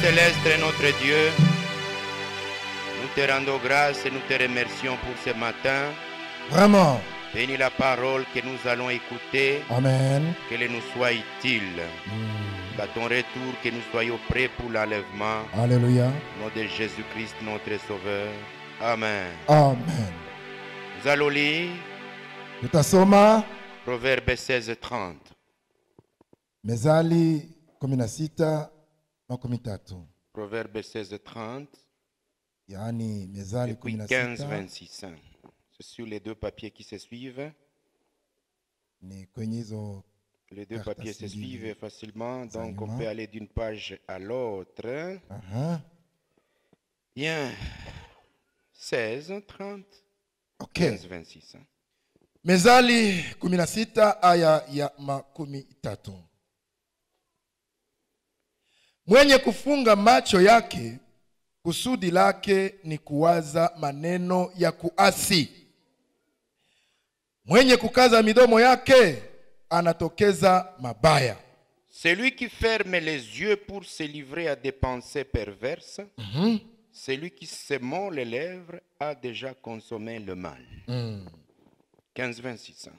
céleste et notre Dieu, nous te rendons grâce et nous te remercions pour ce matin. Vraiment. Bénis la parole que nous allons écouter. Amen. Qu'elle nous soit utile. Qu'à ton retour, que nous soyons prêts pour l'enlèvement. Alléluia. Au nom de Jésus-Christ, notre Sauveur. Amen. Amen. Nous allons lire Tutasoma Proverbe 16:30. Mezali 16:13. Proverbe 16:30. Yaani Mezali Et puis 16 15:26. C'est sur les deux papiers qui se suivent. ni kwenye hizo Les deux papiers se Karatasi mbili suivent facilement, za donc on nyuma. peut aller d'une page à l'autre. Aha. Bien. 16, 30, Okay. 15, 26. Mezali 16 aya ya 13. Mwenye kufunga macho yake kusudi lake ni kuwaza maneno ya kuasi. Mwenye kukaza midomo yake anatokeza mabaya. Celui qui ferme les yeux pour se livrer à des pensées perverses, celui qui se mord les lèvres a déjà consommé le mal. 15, 26.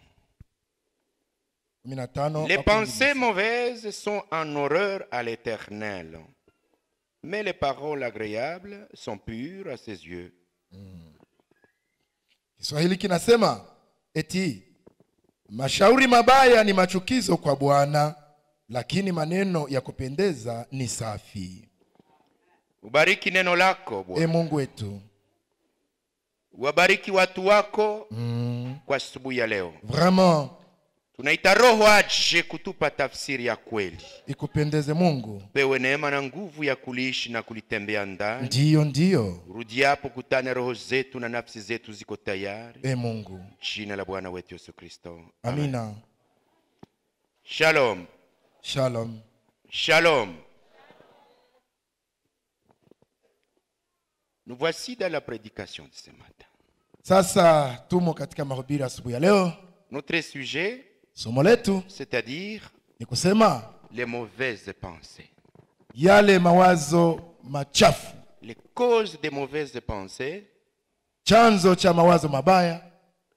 15 Les pensées mauvaises sont en horreur à l'Éternel, mais les paroles agréables sont pures à ses yeux. Kiswahili kinasema eti mashauri mabaya ni machukizo kwa Bwana, lakini maneno ya kupendeza ni safi. Ubariki neno lako Bwana. Mungu wetu. Wabariki watu wako kwa asubuhi ya leo. Vraiment. Tunaita Roho aje kutupa tafsiri ya kweli. Ikupendeze Mungu. Pewe neema na nguvu ya kuliishi na kulitembea ndani. Ndiyo. Rudi hapo kutane roho zetu na nafsi zetu ziko tayari. Mungu. Jina la Bwana wetu Yesu Kristo. Amina. Shalom. Shalom. Shalom. Nous voici dans la prédication de ce matin. Sasa tumo katika mahubiri asubuhi ya leo. Notre sujet, Somo letu c'est-à-dire ni kusema les mauvaises pensées. yale mawazo machafu. Les causes des mauvaises pensées, Chanzo cha mawazo mabaya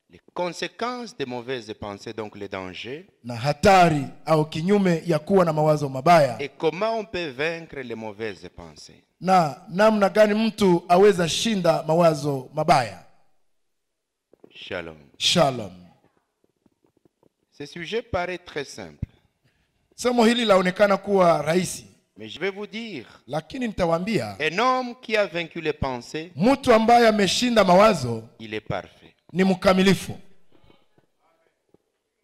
les conséquences des mauvaises pensées, donc les dangers, na hatari au kinyume ya kuwa na mawazo mabaya. et comment on peut vaincre les mauvaises pensées. Na namna gani mtu aweza shinda mawazo mabaya. Shalom. Shalom. Ce sujet paraît très simple, Somo hili laonekana kuwa rahisi, mais je vais vous dire, lakini nitawaambia un homme qui a vaincu les pensées, mtu ambaye ameshinda mawazo il est parfait. ni mkamilifu.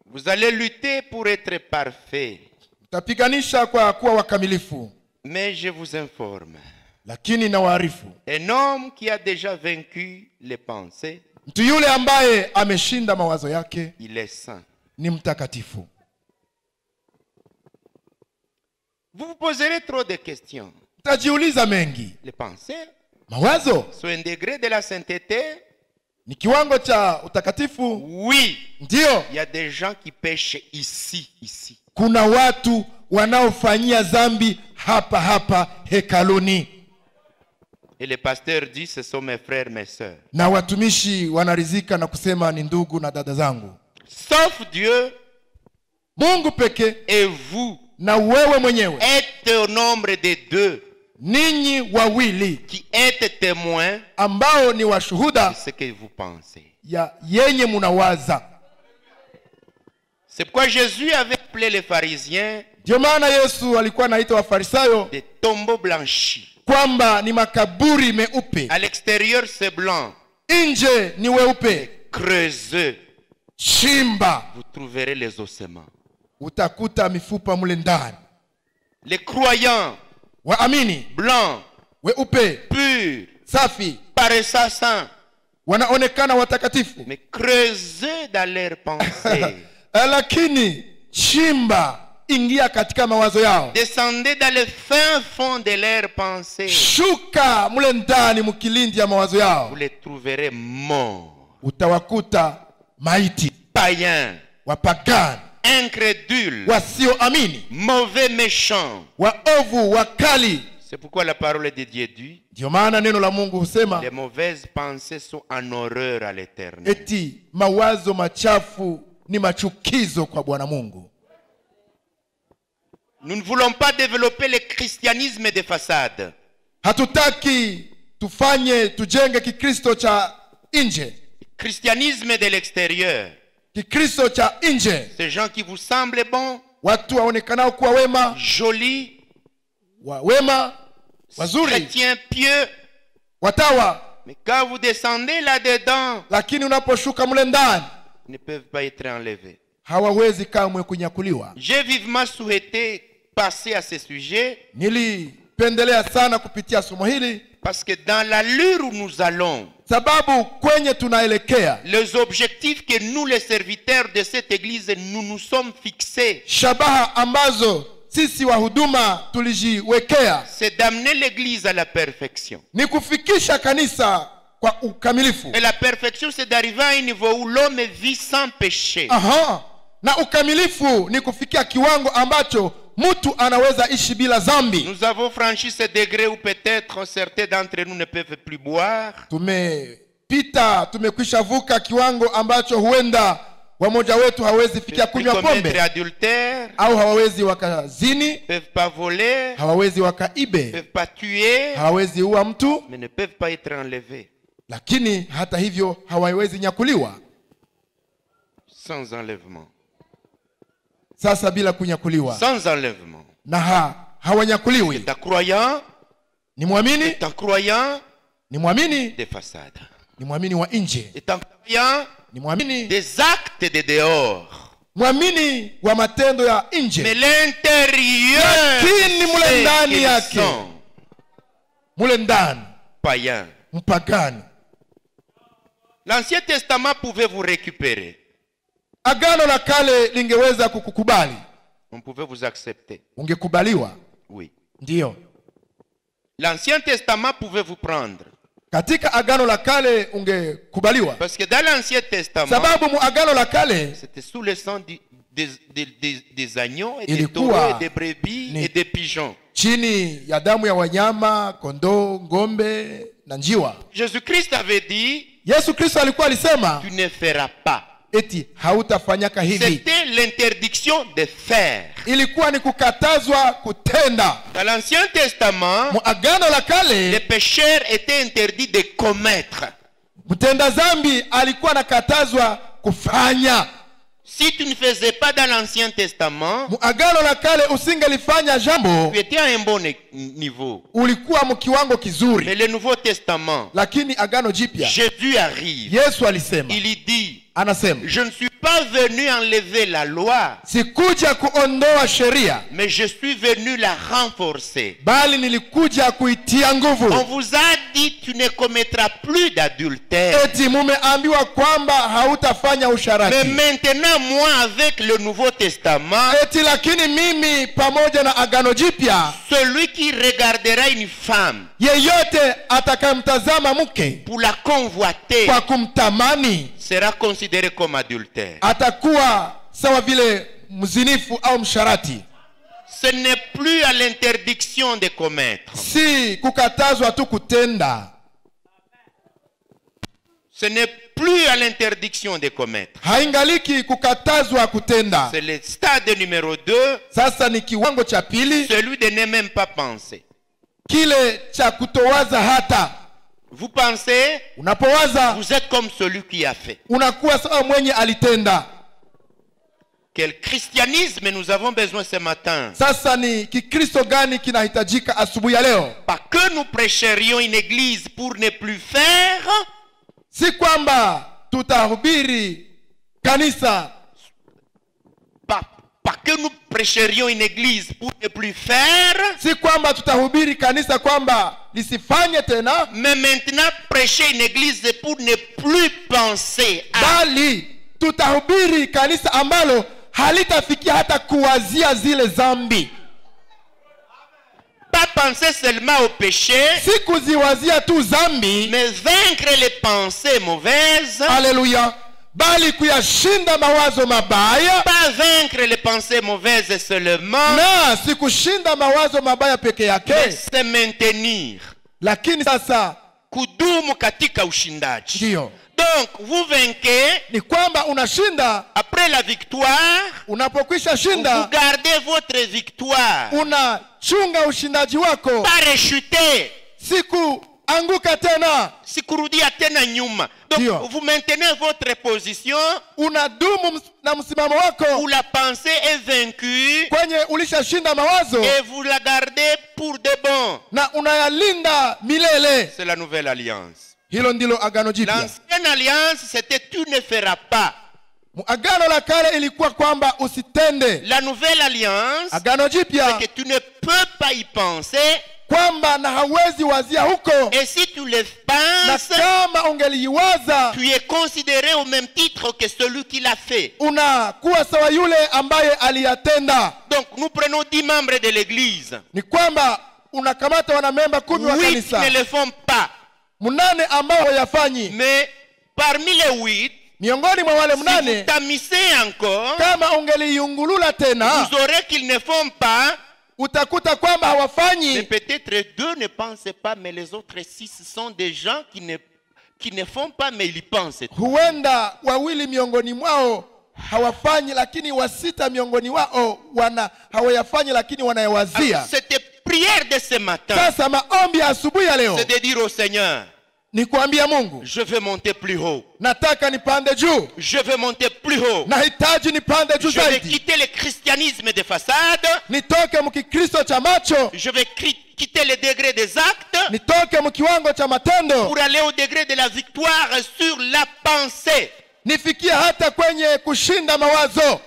Vous allez lutter pour être parfait, Mtapiganisha kwa kuwa wakamilifu, mais je vous informe, lakini nawaarifu un homme qui a déjà vaincu les pensées, mtu yule ambaye ameshinda mawazo yake il est saint. ni mtakatifu. Vous vous poserez trop de questions. Mtajiuliza mengi. Les pensées Mawazo sont un degré de la sainteté? ni kiwango cha utakatifu? Oui. Ndio. Il y a des gens qui pêchent ici. Kuna watu wanaofanyia dhambi hapa hekaluni. Et le pasteur dit, ce sont mes frères, mes sœurs. Na watumishi wanarizika na kusema ni ndugu na dada zangu. Sauf Dieu, Mungu peke et vous na wewe mwenyewe, êtes au nombre de deux ninyi wawili qui êtes témoins ambao ni de washuhuda ce que vous pensez. ya yenye munawaza. C'est pourquoi Jésus avait appelé les pharisiens Ndio maana Yesu alikuwa anaita Wafarisayo des tombeaux blanchis. kwamba ni makaburi meupe, À l'extérieur, c'est blanc. nje ni weupe. Creusez, Chimba, vous trouverez les ossements. utakuta mifupa mule ndani. Les croyants Waamini blancs, weupe purs, safi paraissant saints, wanaonekana watakatifu, mais creusez dans leurs pensées. lakini chimba, ingia katika mawazo yao. Descendez dans le fin fond de leurs pensées. Shuka mule ndani mkilindi ya mawazo yao. Vous les trouverez morts, Utawakuta maiti, païens, wapagani, incrédules, wasioamini, mauvais, méchants, waovu, wakali, C'est pourquoi la parole de Dieu dit, Ndio maana neno la Mungu husema les mauvaises pensées sont en horreur à l'Éternel. eti mawazo machafu ni machukizo kwa Bwana Mungu. Nous ne voulons pas développer le christianisme de façade. Hatutaki tujenge Kikristo cha nje. Christianisme de l'extérieur. Kikristo cha nje. Ces gens qui vous semblent bons, Watu waonekanao kuwa wema, jolis, wema, wazuri, chrétiens pieux. watawa, Mais quand vous descendez là-dedans, lakini unaposhuka mle ndani ils ne peuvent pas être enlevés. hawawezi kamwe kunyakuliwa. J'ai vivement souhaité passer à ce sujet Nilipendelea sana kupitia somo hili parce que dans l'allure où nous allons, sababu kwenye tunaelekea, les objectifs que nous les serviteurs de cette église nous nous sommes fixés, shabaha ambazo sisi wahuduma tulijiwekea c'est d'amener l'église à la perfection. ni kufikisha kanisa kwa ukamilifu. Et la perfection, c'est d'arriver à un niveau où l'homme vit sans péché. Aha. Na ukamilifu ni kufikia kiwango ambacho mtu anaweza ishi bila dhambi. Nous avons franchi ce degré où peut-être certains d'entre nous ne peuvent plus boire. Tumekwisha vuka kiwango ambacho huenda wamoja wetu hawezi fikia kunywa pombe, adultère, au hawawezi wakazini, peuvent pas voler, hawawezi wakaibe, peuvent pas tuer, hawawezi ua mtu, mais ne peuvent pas être enlevés. lakini hata hivyo hawawezi nyakuliwa. Sans enlèvement. Sasa bila kunyakuliwa, Sans enlèvement. na hawanyakuliwi. C'est un croyant, Ni mwamini, c'est un croyant ni mwamini, des façades. ni mwamini wa nje, C'est un croyant ni mwamini, des actes de dehors. mwamini wa matendo ya nje, Mais l'intérieur, lakini mule ndani c'est yake, qu'ils sont mule ndani païens. mpagani. L'Ancien Testament pouvait vous récupérer. Agano la kale lingeweza kukukubali, On pouvait vous accepter. ungekubaliwa. Oui. Ndiyo, L'Ancien Testament pouvait vous prendre. katika agano la kale ungekubaliwa, Parce que dans l'Ancien Testament, sababu mu agano la kale c'était sous le sang des agneaux et des Ilikuwa taureaux et des brebis ni- et des pigeons. chini ya damu ya wanyama, kondoo, ngombe na njiwa. Jésus-Christ avait dit, Yesu Kristo alikuwa alisema tu ne feras pas. eti hautafanyaka hivi. C'était l'interdiction de faire. Ilikuwa ni kukatazwa kutenda. Dans l'Ancien Testament, Mu agano la les kale pécheurs étaient interdits de commettre. mtenda zambi alikuwa nakatazwa kufanya. Si tu ne faisais pas dans l'Ancien Testament, Mu agano la kale usingelifanya jambo, tu étais à un bon niveau. ulikuwa mu kiwango kizuri. Mais le Nouveau Testament, Lakini agano jipya, Jésus arrive. Yesu alisema, Il y dit, anasema, je ne suis pas venu enlever la loi, sikuja kuondoa sheria, mais je suis venu la renforcer. bali nilikuja kuitia nguvu. On vous a dit, tu ne commettras plus d'adultère. Eti mumeambiwa kwamba hautafanya Mais usharati. maintenant, moi, avec le Nouveau Testament, Eti lakini mimi pamoja na agano jipya, celui qui regardera une femme yeyote atakayemtazama mke pour la convoiter kwa kumtamani sera considéré comme adultère. atakuwa sawa vile mzinifu au msharati. Ce n'est plus à l'interdiction de commettre. Si kukatazwa tu kutenda, Ce n'est plus à l'interdiction de commettre. haingaliki kukatazwa kutenda. C'est le stade numéro 2, Sasa ni kiwango cha pili, celui de ne même pas penser. kile cha kutowaza hata. Vous pensez, Unapowaza vous êtes comme celui qui a fait. unakuwa sawa mwenye alitenda. Quel christianisme nous avons besoin ce matin? Sasa ni kikristo gani kinahitajika asubuhi ya leo? Pas que nous prêcherions une église pour ne plus faire, Si kwamba tutahubiri kanisa, pas que nous prêcherions une église pour ne plus faire, si kwamba tutahubiri kanisa kwamba lisifanye tena, mais maintenant prêcher une église pour ne plus penser à. bali tutahubiri kanisa ambalo halitafikia hata kuwazia zile zambi. Pas penser seulement au péché, Si kuziwazia tu zambi, mais vaincre les pensées mauvaises, haleluya, bali kuyashinda mawazo mabaya, pas vaincre les pensées mauvaises seulement, na si kushinda mawazo mabaya peke mais yake, se maintenir. lakini sasa Kudumu katika ushindaji. ndio Donc, vous vainquez, ni kwamba unashinda. après la victoire, Unapokwisha vous shinda, gardez votre victoire. unachunga ushindaji wako, Parachuter. sikuanguka tena, Sikurudia tena nyuma. Donc, Ndio. vous maintenez votre position unadumu na msimamo où wako la pensée est vaincue kwenye ulishashinda mawazo, et vous la gardez pour de bon. na unayalinda milele. C'est la nouvelle alliance. Hilo ndilo agano jipya. L'ancienne alliance, c'était tu ne feras pas. Agano la kale ilikuwa kwamba usitende. La nouvelle alliance, Agano jipya c'est que tu ne peux pas y penser. kwamba na hawezi wazia huko, Et si tu le na penses, kama ungeliwaza tu es considéré au même titre que celui qui l'a fait. unakuwa sawa yule ambaye aliyatenda. Donc, nous prenons 10 membres de l'église. Ni kwamba unakamata wanamemba 10 wa 8 kanisa, ne le font pas. 8 ambao hawayafanyi. Mais parmi les 8, Miongoni mwa wale si vous 8, tamissez encore, kama ungeliungulula tena, vous aurez qu'ils ne font pas. utakuta kwamba Mais hawafanyi. peut-être 2 ne pensent pas, mais les autres 6 sont des gens qui ne font pas, mais ils y pensent. Huenda 2 miongoni mwao hawafanyi, lakini 6 miongoni wao hawayafanyi, lakini Alors, wanayawazia. cette prière de ce matin, Sasa maombi ya asubuhi ya leo c'est de dire au Seigneur, ni kuambia Mungu, je veux monter plus haut. nataka nipande juu, Je veux monter plus haut. nahitaji nipande juu Je vais zaidi, quitter le christianisme de façade. nitoke mkikristo cha macho, Je vais quitter le degré des actes nitoke mkiwango cha matendo, pour aller au degré de la victoire sur la pensée. nifikie hata kwenye kushinda mawazo.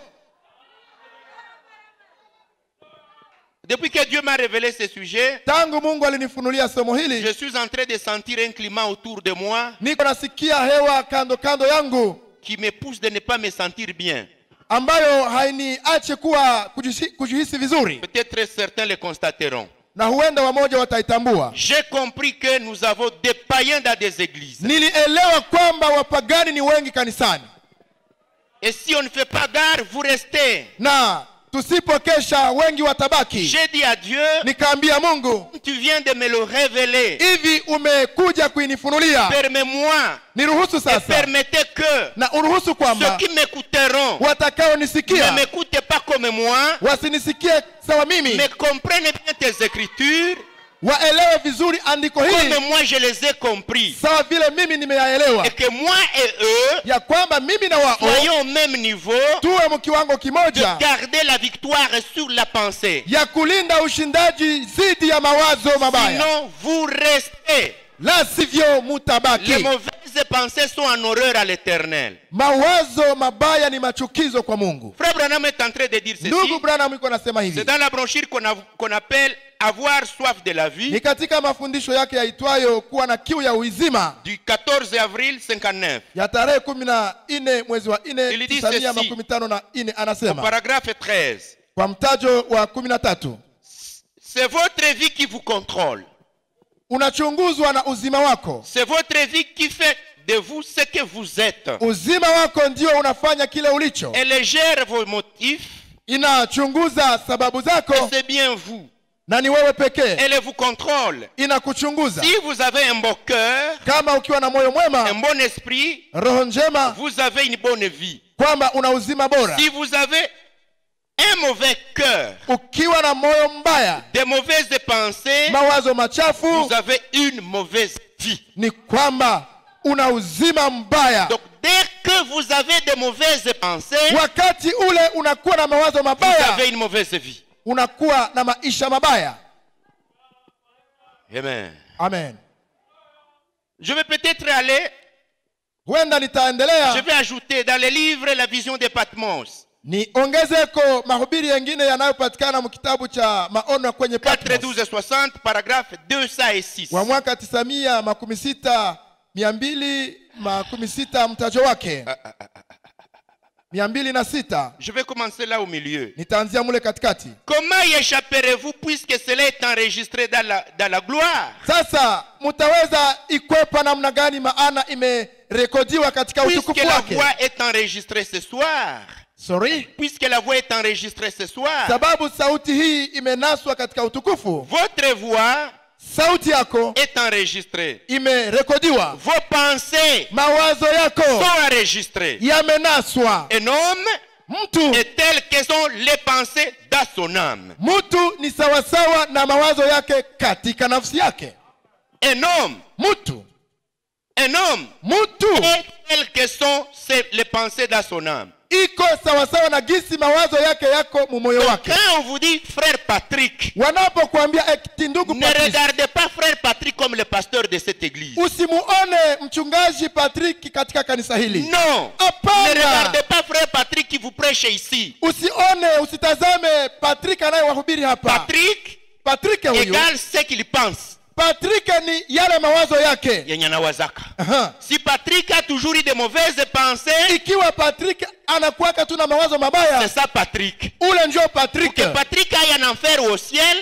Depuis que Dieu m'a révélé ce sujet, Tangu Mungu alinifunulia somo je hili, suis en train de sentir un climat autour de moi niko nasikia hewa kando kando yangu qui me pousse de ne pas me sentir bien. ambayo hainiache kuwa kujihisi vizuri, Peut-être certains le constateront. na huenda wamoja wataitambua. J'ai compris que nous avons des païens dans des églises. Nilielewa kwamba wapagani ni wengi kanisani, Et si on ne fait pas gare, vous restez. na tusipokesha wengi watabaki. J'ai dit à Dieu, Nikaambia Mungu, tu viens de me le révéler. hivi umekuja kuinifunulia, Permets-moi niruhusu et sasa, permettez que na uruhusu ceux kwamba qui m'écouteront watakaonisikia ne m'écoutent pas comme moi, wasinisikie sawa mimi, mais comprennent bien tes écritures waelewe vizuri andiko hili comme moi je les ai compris. sawa vile mimi nimeyaelewa, Et que moi et eux ya kwamba mimi na wao soyons au même niveau tuwe mkiwango de kimoja garder la victoire sur la pensée. ya kulinda ushindaji dhidi ya mawazo mabaya, Sinon, vous restez. la sivyo mutabaki. Les mauvaises pensées sont en horreur à l'Éternel. Mawazo mabaya ni machukizo kwa Mungu. Frère Branham est en train de dire Ndugu ceci. Branham iko nasema C'est hivi, dans la brochure qu'on appelle Avoir soif de la vie ni katika mafundisho yake yaitwayo kuwa na kiu ya uizima du 14 avril 59. ya tarehe 14 mwezi wa 4 Il dit 1954, Au anasema paragraphe 13. kwa mtajo wa 13, C'est votre vie qui vous contrôle. unachunguzwa na uzima wako. C'est votre vie qui fait de vous ce que vous êtes. Uzima wako ndio unafanya kile ulicho, Elle gère vos motifs. inachunguza sababu Et zako, c'est bien vous. na ni wewe pekee Elle vous contrôle. inakuchunguza. Si vous avez un bon cœur, Kama ukiwa na moyo un mwema, bon esprit, roho njema, vous avez une bonne vie. kwamba una uzima bora. Si vous avez un mauvais cœur, Ukiwa na moyo mbaya, des mauvaises pensées, mawazo machafu, vous avez une mauvaise vie. ni kwamba una uzima mbaya. Donc dès que vous avez de mauvaises pensées, Wakati ule unakuwa na mawazo vous mabaya, avez une mauvaise vie. unakuwa na maisha mabaya. Amen. Amen. Je vais peut-être aller, Huenda je nitaendelea vais ajouter dans les livres La vision de Patmos, niongezeko mahubiri yengine yanayopatikana mkitabu cha maono kwenye 4, Patmos 12 et 60, paragraphe 206. wa mwaka 916 216 mtajo wake 206. Je vais commencer là au milieu. Nitaanzia mule katikati. Comment y échapperez-vous puisque cela est enregistré dans la gloire? Sasa mtaweza ikwepa namna gani, maana imerekodiwa katika Puisque utukufu la wake. voix est enregistrée ce soir. Puisque la voix est enregistrée ce soir. Sababu sauti hii imenaswa katika utukufu. Votre voix Sauti yako est enregistrée. imerekodiwa. Vos pensées Mawazo yako sont enregistrées. yamenaswa. Un homme Mtu est tel que sont les pensées dans son âme. mtu ni sawasawa na mawazo yake katika nafsi yake. Un homme est tel que sont les pensées dans son âme. Iko sawasawa na gisi mawazo yake yako mumoyo Donc, wake. quand on vous dit frère Patrick, Wanapokuambia ndugu ne Patrick, regardez pas frère Patrick comme le pasteur de cette église. usimuone mchungaji Patrick katika kanisa hili. Non. Ne Hapana. regardez pas frère Patrick qui vous prêche ici. Usitazame Patrick anayewahubiri hapa. Patrick huyu, égale ce qu'il pense. Patrick ni yale mawazo yake. Yenye anawazaka. Aha. Si Patrick a toujours eu de mauvaises pensées, Ikiwa Patrick anakuwaka tu na mawazo mabaya, c'est ça Patrick. ule ndio Patrick. Que Patrick aille en enfer ou au ciel,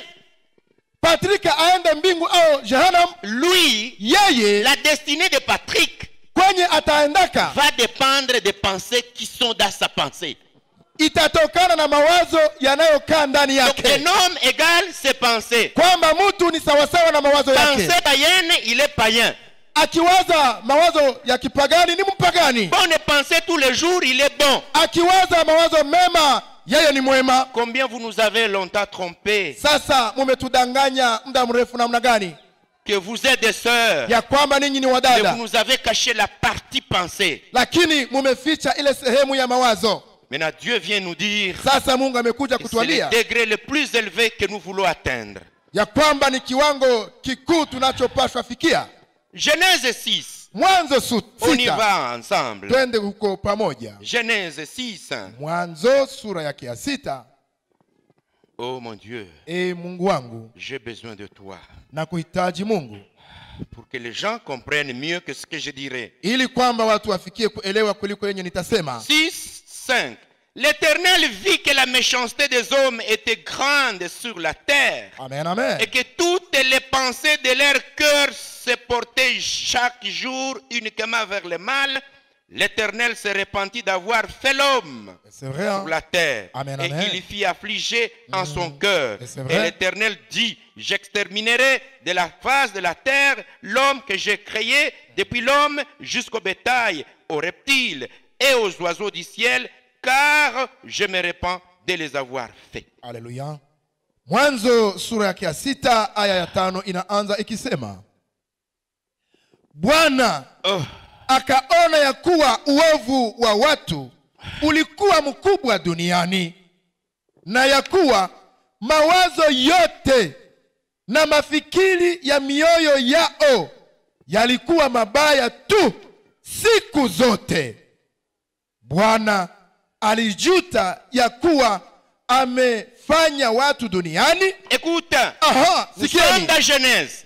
Patrick aende mbingu au Jehanamu, lui, yeye la destinée de Patrick kwenye ataendaka va dépendre des pensées qui sont dans sa pensée. itatokana na mawazo yanayokaa ndani Donc yake. un homme égale ses pensées. Kwamba mtu ni sawasawa na mawazo yake. Pensée païenne, il est païen. Akiwaza mawazo ya kipagani ni mpagani. Bonne pensée tous les jours, il est bon. Akiwaza mawazo mema, yeye ni mwema. Combien vous nous avez longtemps trompés? Sasa mumetudanganya muda mrefu namna gani? Que vous êtes des sœurs. Ya kwamba ninyi ni Mais wadada. vous nous avez caché la partie pensée. Lakini mumeficha ile sehemu ya mawazo. Maintenant Dieu vient nous dire, Sasa Mungu amekuja c'est le kutuambia degré le plus élevé que nous voulons atteindre. ya kwamba ni kiwango kikuu tunachopaswa fikia. Genèse 6. Mwanzo On y 6. va ensemble. Twende huko pamoja. Genèse 6. Mwanzo sura yake ya 6. Oh mon Dieu, Mungu wangu, j'ai besoin de toi. na kuhitaji Mungu Pour que les gens comprennent mieux que ce que je dirais. ili kwamba watu wafikie kuelewa kuliko yenye nitasema. 6:5. L'Éternel vit que la méchanceté des hommes était grande sur la terre. Amen, amen. Et que toutes les pensées de leur cœur se portaient chaque jour uniquement vers le mal. L'Éternel se repentit d'avoir fait l'homme C'est vrai, hein? sur la terre. Amen, Et amen. il y fit affliger en son cœur. Et c'est Et vrai. l'Éternel dit, j'exterminerai de la face de la terre l'homme que j'ai créé, depuis l'homme jusqu'au bétail, aux reptiles et aux oiseaux du ciel, car je me repens de les avoir faits. Haleluya. Mwanzo sura yake ya 6 aya ya 5 inaanza ikisema, Bwana akaona ya kuwa uovu wa watu ulikuwa mkubwa duniani, na ya kuwa mawazo yote na mafikiri ya mioyo yao yalikuwa mabaya tu siku zote. Bwana alijuta ya kuwa amefanya watu duniani. Écoute, Aha, nous sommes sikieni. dans Genèse.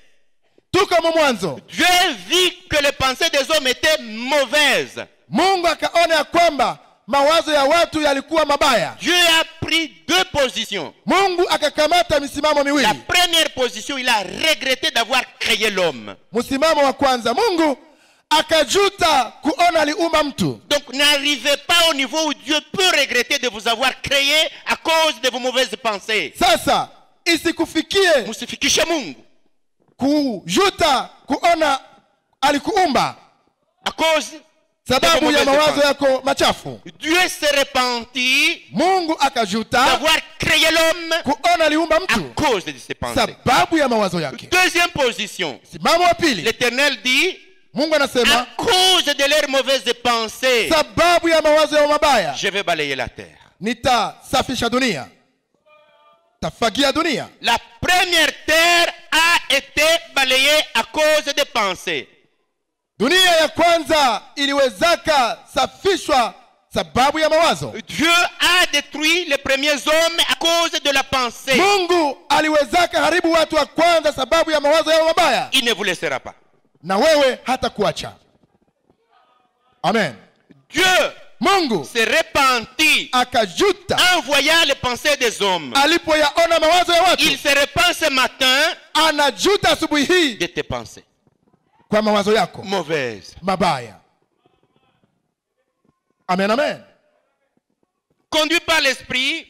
Tuko mu Mwanzo. Dieu vit que les pensées des hommes étaient mauvaises. Mungu akaona ya kwamba mawazo ya watu yalikuwa mabaya. Dieu a pris deux positions. Mungu akakamata misimamo La miwili. première position, il a regretté d'avoir créé l'homme. Msimamo wa kwanza, Mungu akajuta kuona aliumba mtu. Donc n'arrivez pas au niveau où Dieu peut regretter de vous avoir créé à cause de vos mauvaises pensées. Sasa isikufikie Msifikishe Mungu kujuta kuona alikuumba à cause sababu ya mawazo yako machafu. Dieu s'est repenti Mungu akajuta d'avoir créé l'homme kuona aliumba à mtu cause de ses pensées. sababu ya mawazo yake. Deuxième position, Simamo wa pili, l'Éternel dit Mungu à anasema cause de leurs mauvaises pensées, sababu ya mawazo ya mabaya je vais balayer la terre. nitasafisha dunia, tafagia dunia. La première terre a été balayée à cause des pensées. Dunia ya kwanza iliwezaka safishwa sababu ya mawazo. Dieu a détruit les premiers hommes à cause de la pensée. Mungu aliwezaka haribu watu wa kwanza sababu ya mawazo yao mabaya, Il ne vous laissera pas. na wewe hata kuacha. Amen. Dieu Mungu s'est repenti akajuta en voyant les pensées des hommes. alipoyaona mawazo ya watu. Il se repent ce matin Anajuta asubuhi hii de tes pensées kwa mawazo yako mauvaises. mabaya. Amen, amen. Conduit par l'esprit,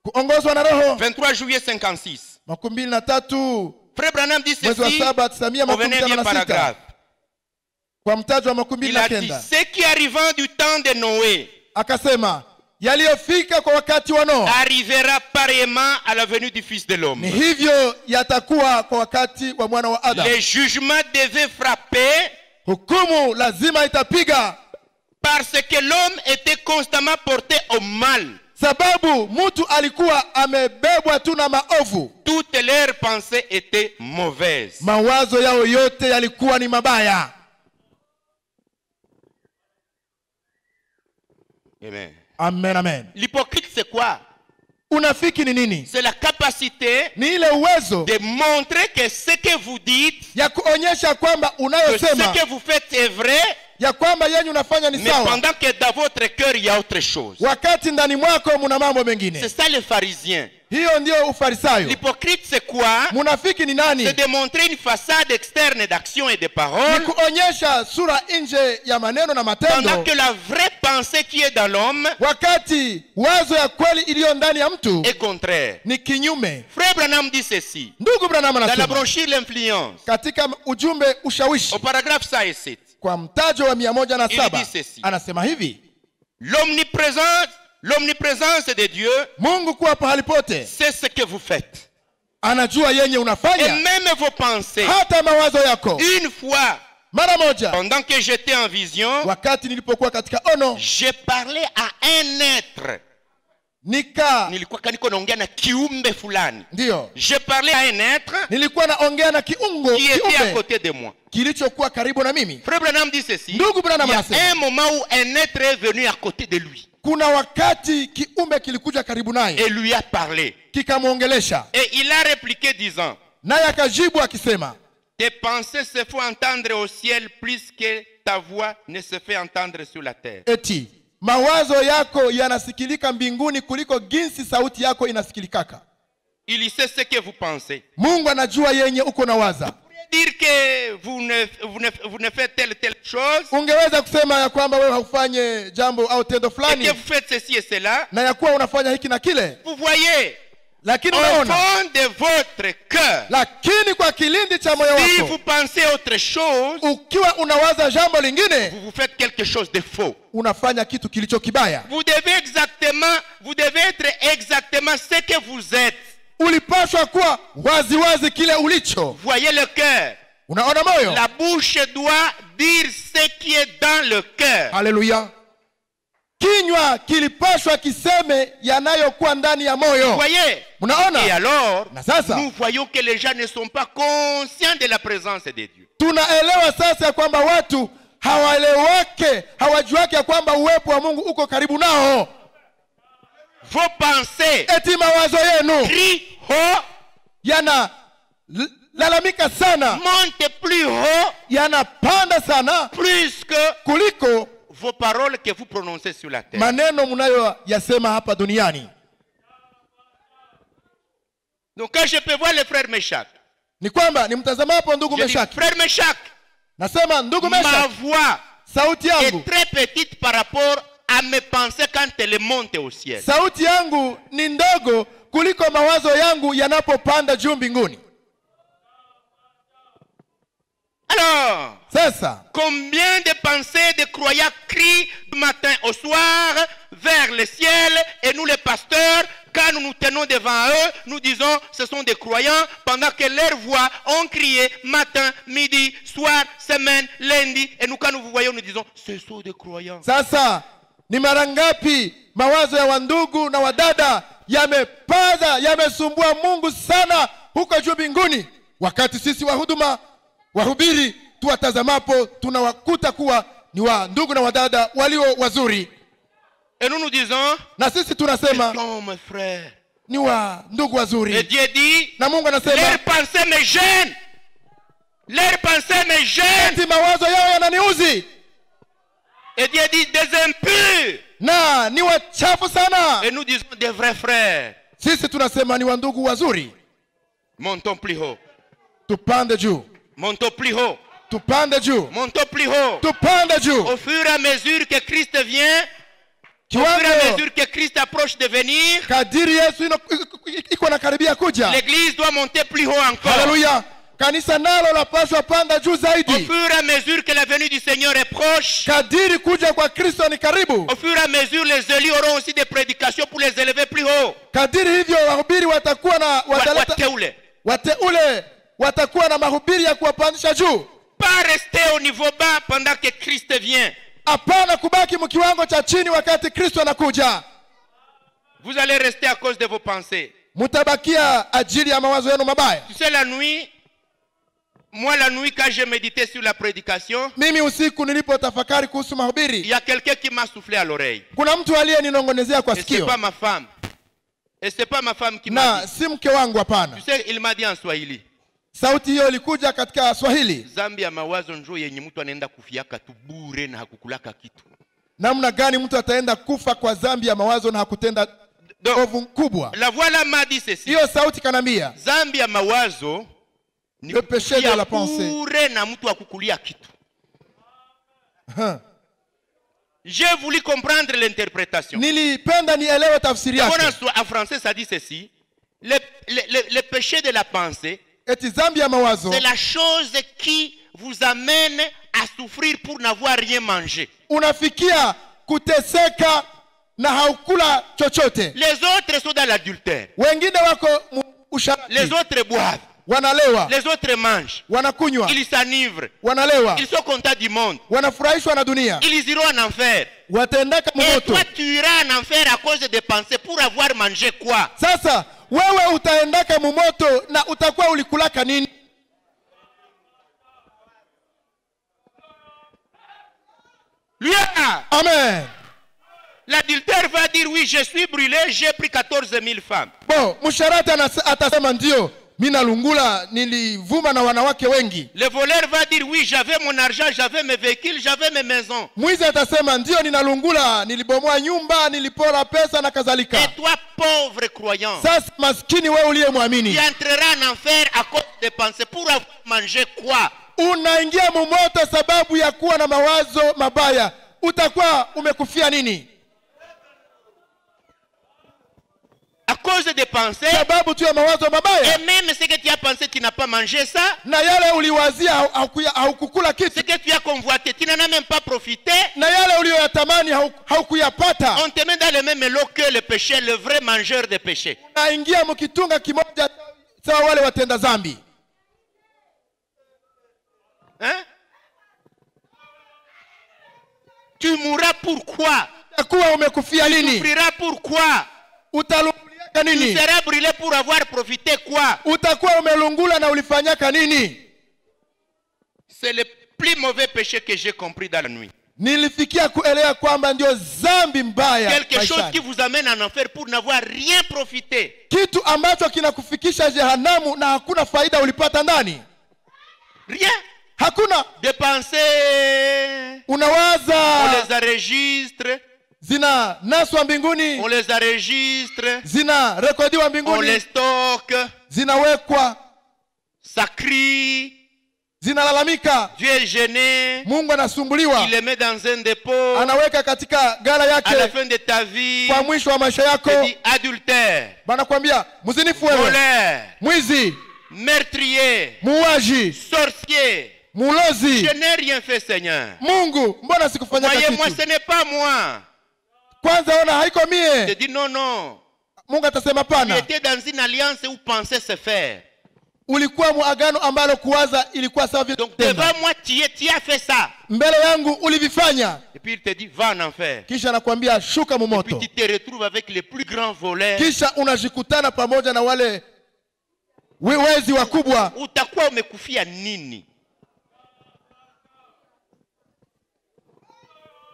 Kuongozwa na Roho. 23 juillet 56. 23 Frère Branham dit mwezi wa ceci, 7 au 21e 1956 paragraphe. kwa mtajo wa Il a dit, 29 ce qui arrivant du temps de Noé akasema yaliyofika kwa wakati wa Noa arrivera pareillement à la venue du Fils de l'homme. ni hivyo yatakuwa kwa wakati wa mwana wa Adam. Les jugements devaient frapper Hukumu lazima itapiga parce que l'homme était constamment porté au mal. sababu mtu alikuwa amebebwa tu na maovu. Toutes leurs pensées étaient mauvaises. Mawazo yao yote yalikuwa ni mabaya. Amen. Amen, amen. L'hypocrite c'est quoi? Unafiki ni nini? C'est la capacité Ni ile uwezo de montrer que ce que vous dites, ya kuonyesha kwamba que ce unayosema que vous faites est vrai, ya kwamba yenye unafanya ni mais sawa, pendant que dans votre cœur il y a autre chose. wakati ndani mwako muna mambo C'est mengine. ça les pharisiens. Hiyo ndio ufarisayo. L'hypocrite c'est quoi? Munafiki ni nani? C'est de montrer une façade externe d'action et de Ni parole, kuonyesha sura nje ya maneno na pendant matendo, que la vraie pensée qui est dans l'homme wakati wazo ya kweli iliyo ndani ya mtu est contraire. ni kinyume. Frère Branham dit ceci, Ndugu Branham dans la anasema brochure L'influence, katika ujumbe ushawishi au paragraphe 107, kwa mtajo wa 107 Il dit ceci. anasema hivi: l'omniprésence de Dieu, Mungu kuwa pahali pote, c'est ce que vous faites. anajua yenye Et unafanya, même vos pensées. hata mawazo yako. Une fois, Mara moja pendant que j'étais en vision, wakati nilipokuwa katika ono, j'ai parlé à un être. Nilikuwa niko naongea na kiumbe fulani. ndio J'ai parlé à un être nilikuwa naongea na kiungo qui était à kiumbe côté de moi. kilichokuwa karibu na mimi. Frère Branham dit ceci, il Ndugu Branham y a anasema un moment où un être est venu à côté de lui kuna wakati kiumbe kilikuja karibu naye et lui a parlé. kikamwongelesha, Et il a répliqué disant, naye akajibu akisema, tes pensées se font entendre au ciel plus que ta voix ne se fait entendre sur la terre. eti mawazo yako yanasikilika mbinguni kuliko jinsi sauti yako inasikilikaka. Il sait ce que vous pensez. Mungu anajua yenye uko na waza. Dire que vous ne faites telle chose, Ungeweza kusema ya kwamba wewe haufanye jambo au tendo et fulani que vous faites ceci et cela. na ya kuwa unafanya hiki na kile, Vous voyez, lakini au unaona, fond de votre cœur, lakini kwa kilindi cha moyo si wako vous pensez autre chose, ukiwa unawaza jambo lingine, vous faites quelque chose de faux. unafanya kitu kilicho kibaya. Vous devez être exactement ce que vous êtes. Ulipaswa kuwa wazi wazi kile ulicho. Voyez le cœur. Unaona moyo? La bouche doit dire ce qui est dans le cœur. Haleluya. Kinywa kilipaswa kiseme yanayokuwa ndani ya moyo. Voyez? Unaona? Et alors, Na sasa nous voyons que les gens ne sont pas conscients de la présence de Dieu. tunaelewa sasa ya kwamba watu hawaelewake, hawajuake ya kwamba uwepo wa Mungu uko karibu nao. Vos pensées Eti mawazo yenu crient haut, lalamika sana, montent plus haut, yanapanda sana plus que kuliko vos paroles que vous prononcez sur la terre. maneno mnayoyasema hapa duniani. Donc quand je peux voir le frère Meshach, Ni kwamba nimtazamapo ndugu je dis, Meshaki, frère Meshach, nasema ndugu ma Meshaki, voix sauti yangu, est très petite par rapport à mes pensées quand elles montent au ciel. sauti yangu ni ndogo kuliko mawazo yangu yanapopanda juu mbinguni. Alors, Sasa combien de pensées de croyants crient du matin au soir vers le ciel, et nous les pasteurs, quand nous nous tenons devant eux, nous disons ce sont des croyants, pendant que leurs voix ont crié matin, midi, soir, semaine, lundi, et nous quand nous vous voyons nous disons ce sont des croyants. Sasa ni mara ngapi mawazo ya wandugu na wadada yamepaza, yamesumbua Mungu sana huko juu mbinguni, wakati sisi wahubiri tuwatazamapo tunawakuta kuwa ni wa ndugu na wadada walio wazuri, Et nous nous disons na sisi tunasema non mes frères. ni wa ndugu Et wazuri, Dieu dit na Mungu anasema leurs pensées me gênent. Leurs pensées me gênent. eti mawazo yao yananiuzi Et Dieu dit des impurs. na ni wachafu sana. Et nous disons des vrais frères. Sisi tunasema ni wa ndugu wazuri. Montons plus haut. Tupande juu, Montons plus haut. tupande juu, Montons plus haut. tupande juu. Au fur et à mesure que Christ vient, au fur et à Kiwango mesure que Christ approche de venir, kadiri Yesu iko na karibia kuja. l'église doit monter plus haut encore. Haleluya. Kanisa nalo lapaswa panda juu Au zaidi. fur et à mesure que la venue du Seigneur est proche, Kadiri kuja kwa Kristo ni karibu. au fur et à mesure les élus auront aussi des prédications pour les élever plus haut. Kadiri hivyo wahubiri watakuwa na Wateule. wateule watakuwa na mahubiri ya kuwapandisha juu. Pas rester au niveau bas pendant que Christ vient. Hapana kubaki mkiwango cha chini wakati Kristo anakuja. Vous allez rester à cause de vos pensées. Mutabakia ajili ya mawazo yenu mabaya. Tu sais, la nuit, moi la nuit quand j'ai médité sur la prédication, Mimi usiku nilipotafakari kuhusu il mahubiri, y a quelqu'un qui m'a soufflé à l'oreille. kuna mtu aliyeninongonezea kwa Et c'est sikio. pas ma femme. Et c'est pas ma femme qui m'a Na dit. si mke wangu, hapana. Tu sais, il m'a dit en Swahili. Sauti hiyo ilikuja katika Swahili. Zambi ya mawazo njoo yenye mtu anaenda kufiaka tu bure na hakukulaka kitu. Namna gani mtu ataenda kufa kwa dhambi ya mawazo na hakutenda Donc, ovu kubwa? la voix là m'a dit ceci. Hiyo sauti kanambia, Zambi ya mawazo ni le péché de la pensée. bure na mtu akukulia kitu. J'ai voulu comprendre l'interprétation. Nilipenda nielewe tafsiri yake. En français, ça dit ceci. Le péché de la pensée, Eti dhambi ya mawazo c'est la chose qui vous amène à souffrir pour n'avoir rien mangé. unafikia kuteseka na haukula chochote. Les autres sont dans l'adultère. Wengine wako usharati, Les autres boivent. wanalewa, Les autres mangent. wanakunywa, Ils s'enivrent. wanalewa, Ils sont contents du monde. wanafurahishwa na dunia, Ils iront en enfer. wataendaka Et moto. toi, tu iras en enfer à cause des pensées pour avoir mangé quoi? Sasa wewe utaendaka mumoto na utakuwa ulikulaka nini? Lui, Amen. l'adultère va dire oui, je suis brûlé, j'ai pris 14 000 femmes. Bo, msharati atasema ndio, mimi nalungula, nilivuma na wanawake wengi. Le voleur va dire oui, j'avais mon argent, j'avais mes véhicules, j'avais mes maisons. Mwizi atasema ndio, ninalungula, nilibomoa nyumba, nilipora pesa na kadhalika. Et toi, pauvre croyant, Sasa maskini wewe uliyemwamini, tu entreras en enfer à cause des pensées pour avoir mangé quoi? unaingia mumoto sababu ya kuwa na mawazo mabaya. Utakuwa umekufia nini? À cause des pensées, Sababu tu ya mawazo mabaya. et même ce que tu as pensé, tu n'as pas mangé ça. Na yale uliwazia haukukula Ce kitu. que tu as convoité, tu n'en as même pas profité. Na yale uliyoyatamani haukuyapata. On te met dans le même lot que le péché, le vrai mangeur de péché. Unaingia mkitunga kimoja sawa wale watenda dhambi. Hein? Tu mourras pourquoi? Utakuwa umekufia Tu nini? souffriras pourquoi? Utalunguliaka Tu nini? seras brûlé pour avoir profité quoi? Utakuwa umelungula na ulifanyaka nini? C'est le plus mauvais péché que j'ai compris dans la nuit. Nilifikia kuelewa kwamba ndio dhambi mbaya Quelque chose maishani. qui vous amène en enfer pour n'avoir rien profité. Kitu ambacho kinakufikisha jehanamu na hakuna faida ulipata ndani. Rien. Hakuna. Dépenser. On Unawaza les enregistre. zina naswa mbinguni, On les enregistre. zina rekodiwa On les mbinguni, stocke. zinawekwa, Ça crie. zinalalamika, Dieu est gêné. Mungu anasumbuliwa, Il les met dans un dépôt. anaweka katika gala À la yake. fin de ta vie, Kwa mwisho wa maisha yako il dit adultère, banakwambia mzinifu wewe, voleur, mwizi, meurtrier, muuaji, sorcier. mulozi. Je n'ai rien fait, Seigneur. Mungu, mbona sikufanyaka Voyez-moi, kitu? ce n'est pas moi. Kwanza ona haiko Je mie. dis non, non. Mungu atasema Tu pana. étais dans une alliance où pensait se faire. Ulikuwa muagano ambalo kuwaza ilikuwa sawa vile Donc kutenda. devant moi, tu as fait ça. Mbele yangu ulivifanya. Et puis il te dit, va en enfer. Kisha anakuambia shuka Et puis mumoto. tu te retrouves avec les plus grands voleurs. Kisha unajikutana pamoja na wale wezi wakubwa. Utakuwa umekufia nini?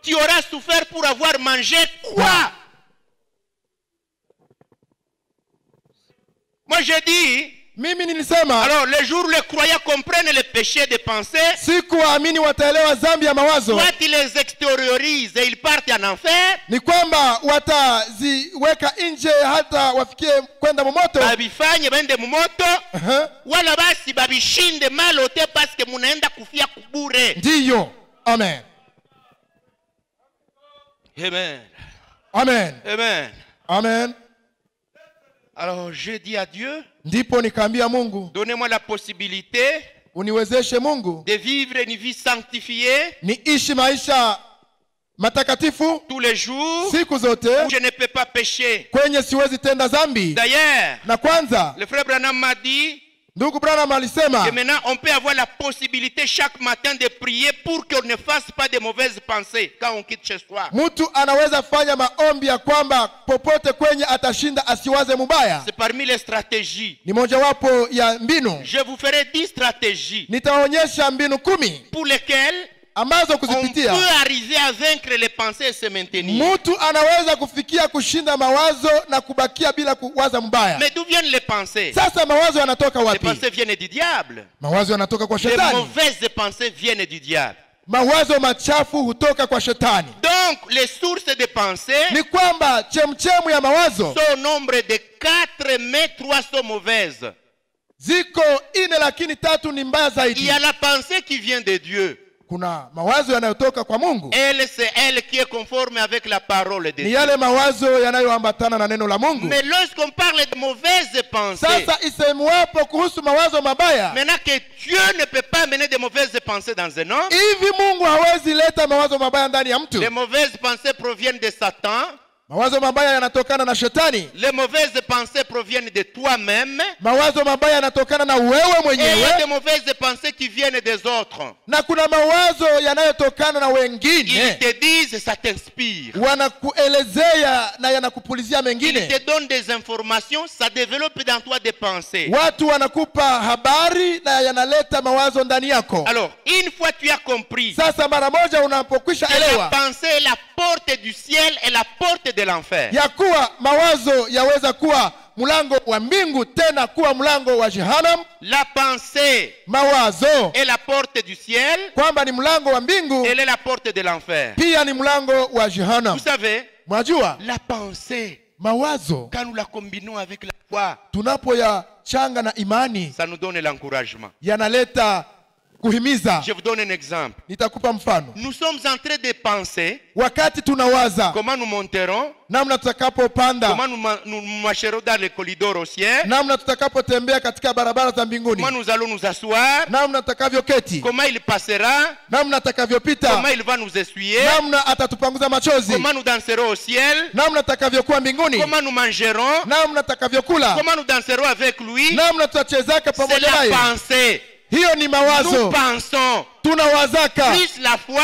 Tu auras souffert pour avoir mangé quoi? Moi je dis, mimi nilisema Alors, le jour où les croyants comprennent le péché des pensées, siku waamini wataelewa dhambi ya mawazo soit ils les extériorisent et ils partent en enfer, ni kwamba wataziweka nje hata wafikie kwenda momoto. babifanye baende mumoto, Aha. wala basi babishinde malote paske munaenda kufia kubure. Ndiyo. Amen. Amen. Amen. Amen. Amen. Alors, je dis à Dieu, Ndipo nikaambia Mungu, donnez-moi la possibilité uniwezeshe Mungu de vivre une vie sanctifiée niishi maisha matakatifu tous les jours siku zote où je ne peux pas pécher. kwenye siwezi tenda dhambi. D'ailleurs, Na kwanza le frère Branham m'a dit ndugu Branham alisema que maintenant on peut avoir la possibilité chaque matin de prier pour qu'on ne fasse pas de mauvaises pensées quand on quitte chez soi. mtu anaweza fanya maombi ya kwamba popote kwenye atashinda asiwaze mubaya. C'est parmi les stratégies. Ni mojawapo ya mbinu. Je vous ferai 10 stratégies Nitaonyesha mbinu 10 pour lesquelles ambazo on peut kuzipitia arriver à vaincre les pensées et se maintenir. mtu anaweza kufikia kushinda mawazo na kubakia bila kuwaza mbaya. Mais d'où viennent les pensées? Sasa mawazo yanatoka Les wapi? pensées viennent du diable. Mawazo yanatoka kwa Les shetani. mauvaises pensées viennent du diable. Mawazo machafu hutoka kwa shetani. Donc, les sources de pensées Ni kwamba chemchemu ya mawazo sont au nombre de 4, mais 3 sont mauvaises. ziko 4 lakini 3 ni mbaya Il zaidi. y a la pensée qui vient de Dieu. Kuna mawazo yanayotoka kwa Mungu. Elle, c'est elle qui est conforme avec la parole de Ni Dieu. yale mawazo yanayoambatana na neno la Mungu. Mais lorsqu'on parle de mauvaises pensées, Sasa isemwapo kuhusu mawazo mabaya, maintenant que Dieu ne peut pas mener de mauvaises pensées dans un homme, hivi Mungu hawezi leta mawazo mabaya ndani ya mtu. les mauvaises pensées proviennent de Satan, Mawazo mabaya yanatokana na shetani. les mauvaises pensées proviennent de toi-même, Mawazo mabaya yanatokana na wewe et il y a mwenyewe, des mauvaises pensées qui viennent des autres. na kuna mawazo yanayotokana na Ils wengine, te disent, ça t'inspire. wanakuelezea na yanakupulizia Ils mengine. te donnent des informations, ça développe dans toi des pensées. Watu wanakupa habari na yanaleta mawazo ndani yako. Alors, une fois tu as compris Sasa mara moja unapokwisha que la elewa pensée est la porte du ciel et la porte de l'enfer, ya kuwa mawazo yaweza kuwa mlango wa mbingu tena kuwa mlango wa jehanamu, la pensée mawazo est la porte du ciel, kwamba ni mlango wa mbingu elle est la porte de l'enfer. pia ni mlango wa Vous jehanamu. savez, Mwajua la pensée, mawazo quand nous la combinons avec la foi, tunapoyachanga na imani ça nous donne l'encouragement. yanaleta kuhimiza. Je vous donne un exemple. Nitakupa mfano. Nous sommes en train de penser Wakati tunawaza comment nous monterons, namna tutakapopanda, comment nous marcherons dans les corridors au ciel, namna tutakapotembea katika barabara za mbinguni, comment nous allons nous asseoir, namna tutakavyoketi, comment il passera, namna atakavyopita, comment il va nous essuyer, namna atatupanguza machozi, comment nous danserons au ciel, namna tutakavyokuwa mbinguni, comment nous mangerons, namna tutakavyokula, comment nous danserons avec lui. namna tutachezaka C'est pamoja la naye. pensée. Hiyo ni Nous mawazo. pensons. Tunawazaka. Plus la foi,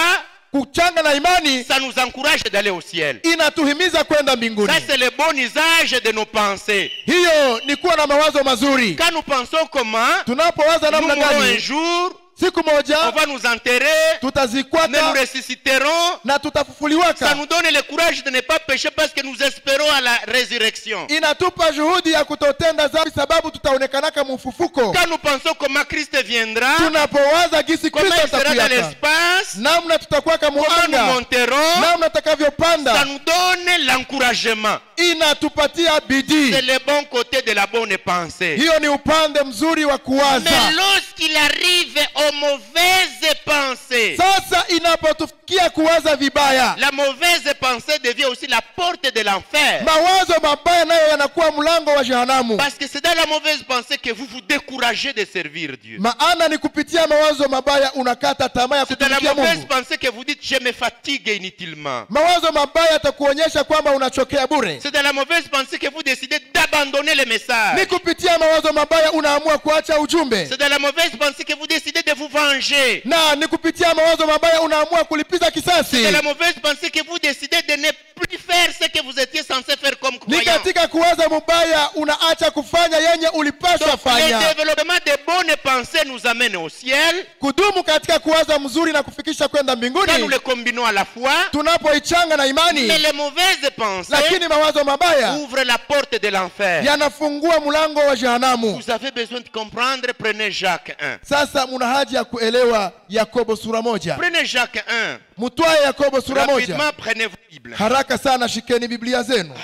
Kuchanga na imani ça nous encourage d'aller au ciel. inatuhimiza kwenda mbinguni. Ça, c'est le bon usage de nos pensées. Hiyo ni kuwa na mawazo mazuri. Quand nous pensons comment, Tunapowaza nous namna mourrons un gani, jour, siku on moja va nous enterrer, mais nous tutazikwata ressusciterons. na Ça tutafufuliwaka. nous donne le courage de ne pas pécher parce que nous espérons à la résurrection. Inatupa juhudi ya kutotenda dhambi sababu tutaonekanaka mfufuko. Quand nous pensons comment Christ viendra, Tunapowaza gisi comment Kristo il sera dans atakuyaka, l'espace, namna tutakuwaka comment nous muanga, monterons, namna ça tutakavyopanda, nous donne l'encouragement. inatupatia bidii. C'est le bon côté de la bonne pensée. Hiyo ni upande mzuri wa kuwaza. Mais lorsqu'il arrive aux mauvaises pensées, Sasa inapotufikia kuwaza vibaya, la mauvaise pensée devient aussi la porte de l'enfer. mawazo mabaya nayo yanakuwa mlango wa jehanamu. Parce que c'est dans la mauvaise pensée que vous vous découragez de servir Dieu. Maana ni kupitia mawazo mabaya unakata tamaa ya C'est dans la kutumikia mauvaise Mungu. pensée que vous dites je me fatigue inutilement. Mawazo mabaya yatakuonyesha kwamba unachokea bure. C'est dans la mauvaise pensée que vous décidez d'abandonner le message. Ni kupitia mawazo mabaya unaamua kuacha ujumbe, C'est dans la mauvaise pensée que vous décidez de vous venger. na ni kupitia mawazo mabaya unaamua kulipiza kisasi. C'est dans la mauvaise pensée que vous décidez de ne plus faire ce que vous étiez censé faire comme Ni croyant. katika kuwaza ukiwaza mubaya unaacha kufanya yenye ulipaswa Donc, le fanya. développement des bonnes pensées nous amène au ciel. Kudumu katika kuwaza mzuri na kufikisha kwenda Quand nous mbinguni les combinons à la foi, tunapoichanga na imani, mais les mauvaises pensées lakini mawazo mabaya ouvrent la porte de l'enfer. yanafungua mlango wa jehanamu. Vous avez besoin de comprendre, prenez Jacques 1. Sasa muna haja ya kuelewa Yakobo sura moja. Prenez Jacques 1. Mutwae Yakobo sura moja. Rapidement, prenez vos Bibles. Haraka sana shikeni Biblia zenu.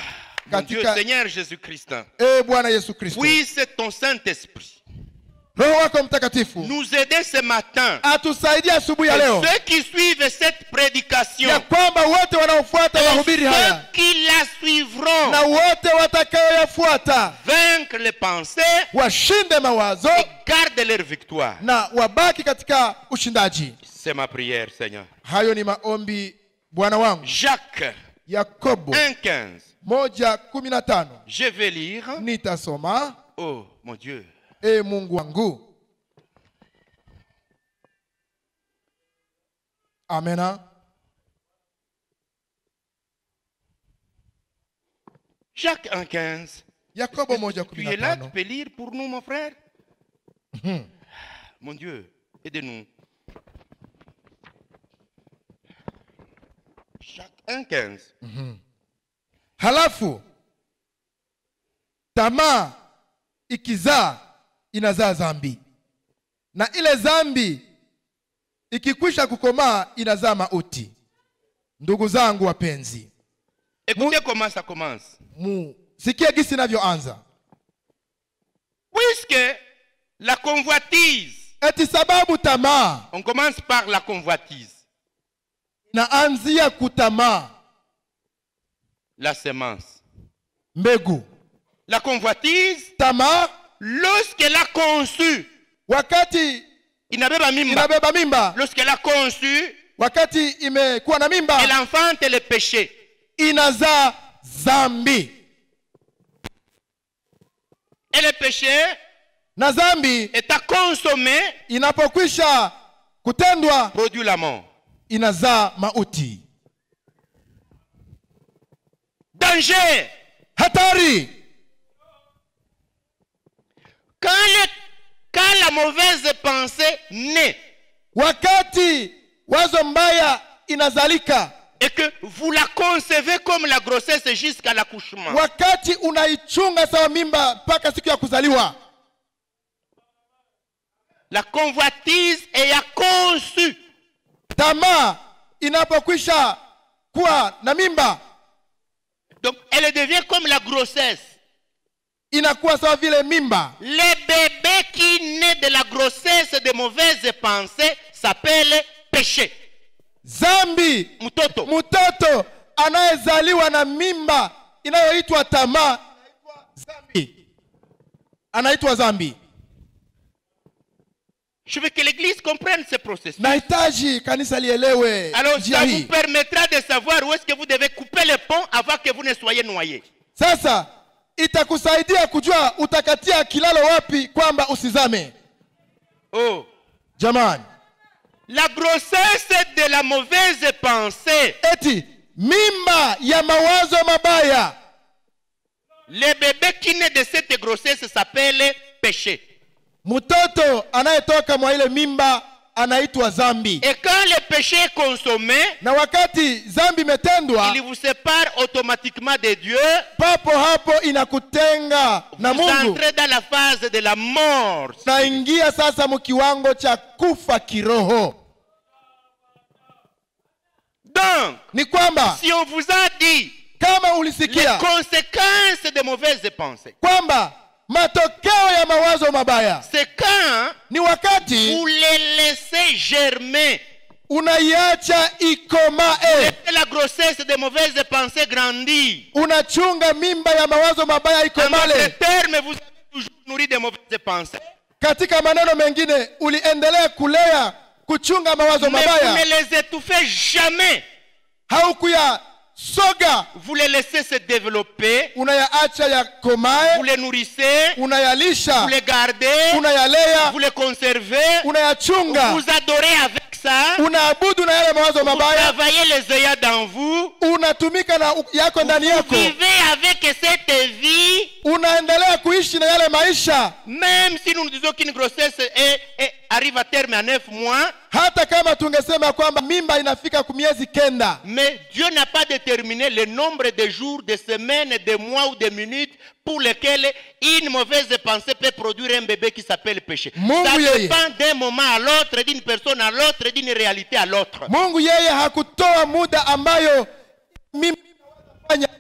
Mon Dieu, Katika Seigneur Jésus-Christ, Bwana Yesu Kristo, puisse ton Saint-Esprit Roho wako mtakatifu nous aider ce matin. atusaidie asubuhi ya Et leo, ceux qui suivent cette prédication, ya kwamba wote wanaofuata et mahubiri haya ceux qui la suivront, na wote watakaoyafuata vaincre les pensées washinde mawazo et gardent leur victoire. na wabaki katika ushindaji. C'est ma prière, Seigneur. Hayo ni maombi Bwana wangu. Jacques Yakobo 1:15. 1:15 Je vais lire. nitasoma. Oh, mon Dieu. Mungu wangu. Amena. Jacques 1:15. Yakobo Tu es là, tu 1:15. peux lire pour nous, mon frère? Mon Dieu, aidez-nous. Jacques 1:15. Halafu tamaa ikizaa inazaa dhambi, na ile dhambi ikikwisha kukomaa inazaa mauti. Ndugu zangu wapenzi, Écoutez comment ça commence. sikia gisi inavyoanza. Puisque la convoitise, Eti sababu tamaa on commence par la convoitise, naanzia kutamaa, la semence. mbegu. La convoitise, Tamaa lorsqu'elle a conçu, wakati inabeba mimba. inabeba mimba, Lorsqu'elle a conçu, wakati imekuwa na mimba elle enfante le péché. inazaa dhambi, Et le péché na dhambi est à consommer, inapokwisha kutendwa produit la mort. inazaa mauti. Danger. Hatari Quand la mauvaise pensée naît wakati wazo mbaya inazalika, et que vous la concevez comme la grossesse jusqu'à l'accouchement, wakati unaichunga sawa mimba mpaka siku ya kuzaliwa. la convoitise ayant conçu, Tamaa inapokwisha kuwa na mimba donc elle devient comme la grossesse. inakuwa sawa vile mimba. Le bébé qui naît de la grossesse de mauvaises pensées s'appelle péché. Zambi, Mtoto. mtoto anayezaliwa na mimba inayoitwa tamaa anaitwa zambi. Je veux que l'église comprenne ce processus. Nahitaji kanisa lielewe Alors njia ça vous hii. permettra de savoir où est-ce que vous devez couper le pont avant que vous ne soyez noyés. Sasa itakusaidia kujua utakatia kilalo wapi kwamba usizame. Oh. Jamani, La grossesse de la mauvaise pensée. eti mimba ya mawazo mabaya, Le bébé qui naît de cette grossesse s'appelle péché. mtoto anayetoka mwa ile mimba anaitwa zambi. Et quand le péché est consommé, Na wakati zambi imetendwa, il vous sépare automatiquement de Dieu. papo hapo inakutenga na Vous Mungu. entrez dans la phase de la mort. Naingia sasa mkiwango cha kufa kiroho. Donc, Ni kwamba si on vous a dit kama les ulisikia conséquences de mauvaises pensées, kwamba matokeo ya mawazo mabaya c'est quand ni wakati vous les laissez germer. unaiacha ikomae, Laissez la grossesse de mauvaises pensées grandir. unachunga mimba ya mawazo mabaya En d'autres ikomale. termes, vous avez toujours nourri de mauvaises pensées. Katika maneno mengine, uliendelea kulea kuchunga mawazo Mais vous mabaya, ne les étouffez jamais. haukuyasoga, Vous les laissez se développer. unayaacha yakomae, Vous les nourrissez. unayalisha, Vous les gardez. unayalea, Vous les conservez. unayachunga, Vous adorez avec ça, unaabudu na yale mawazo vous mabaya, travaillez les œillades dans vous, unatumika na yako ndani vous yako, vivez avec cette vie, unaendelea kuishi na yale maisha. même si nous disons qu'une grossesse arrive à terme à 9 mois, Hata kama tungesema kwamba mimba inafika miezi 9, mais Dieu n'a pas déterminé le nombre de jours, de semaines, de mois ou de minutes pour lesquels une mauvaise pensée peut produire un bébé qui s'appelle péché. Mungu Ça yeye. dépend d'un moment à l'autre, d'une personne à l'autre, d'une réalité à l'autre. Mungu yeye hakutoa muda ambayo mimba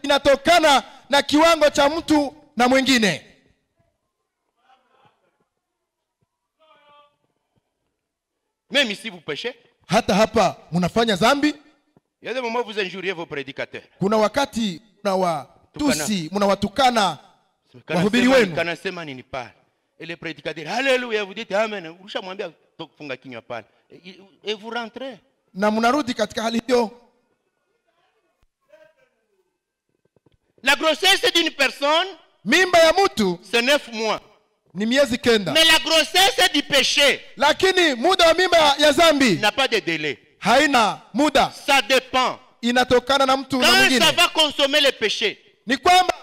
inatokana na kiwango cha mtu na mwingine. Même ici vous péchez, Hata hapa mnafanya dhambi. il y a des moments où vous injuriez vos prédicateurs. Kuna wakati mnawatusi, mnawatukana wahubiri wenu. Kanasema nini pale? Et les prédicateurs, alléluia, vous dites amen. Ushamwambia funga kinywa pale. Et vous rentrez. Na mnarudi katika hali hiyo. La grossesse d'une personne, Mimba ya mtu c'est 9 mois. ni miezi 9. Mais la grossesse du péché Lakini muda wa mimba ya dhambi n'a pas de délai. haina muda, Ça dépend. inatokana na mtu na Quand mwingine. ça va consommer le péché, Ni kwamba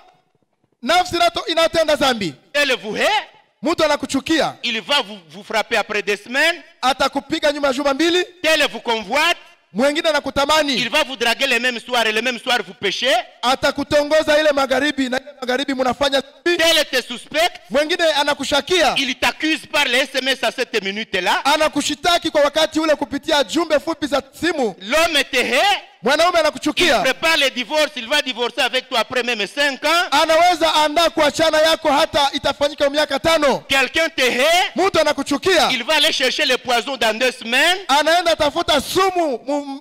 nafsi inatenda dhambi, elle vous hait, mtu anakuchukia, il va vous frapper après 2 semaines, atakupiga nyuma ya juma 2, tel vous convoite, mwingine il anakutamani, va vous draguer le même soir et le même soir vous péchez, atakutongoza ile magharibi na ile magharibi mnafanya dhambi, tel te suspecte, mwingine anakushakia, il t'accuse par les SMS à cette minute-là, anakushitaki kwa wakati ule kupitia jumbe fupi za simu. l'homme te hait, Mwanaume il anakuchukia, prépare le divorce, il va divorcer avec toi après même 5 ans, anaweza andaa kuachana yako hata itafanyika miaka 5. quelqu'un te hait, Mtu anakuchukia, il va aller chercher le poison dans 2 semaines, anaenda tafuta sumu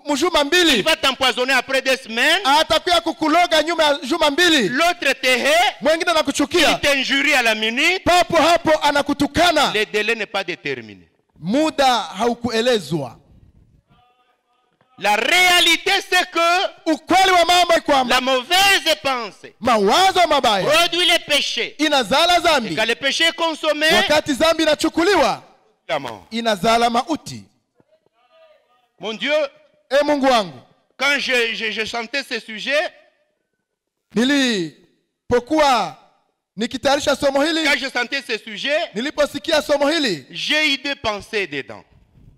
mjuma il 2, va t'empoisonner après 2 semaines, atakuya kukuloga nyuma ya juma 2. l'autre te hait, Mwingine il anakuchukia, t'injurie à la minute, papo hapo anakutukana. le délai n'est pas déterminé. Muda haukuelezwa. La réalité c'est que Ukweli wa mambo ni kwamba la mauvaise pensée mawazo mabaya produit le péché. inazala Et dhambi. quand le péché est consommé, Wakati dhambi inachukuliwa, la mort. inazala mauti. Mon Dieu, Mungu wangu, quand je chantais ce sujet, nilipokuwa nikitayarisha somo hili, quand je chantais ce sujet, niliposikia somo hili, j'ai eu 2 pensées dedans.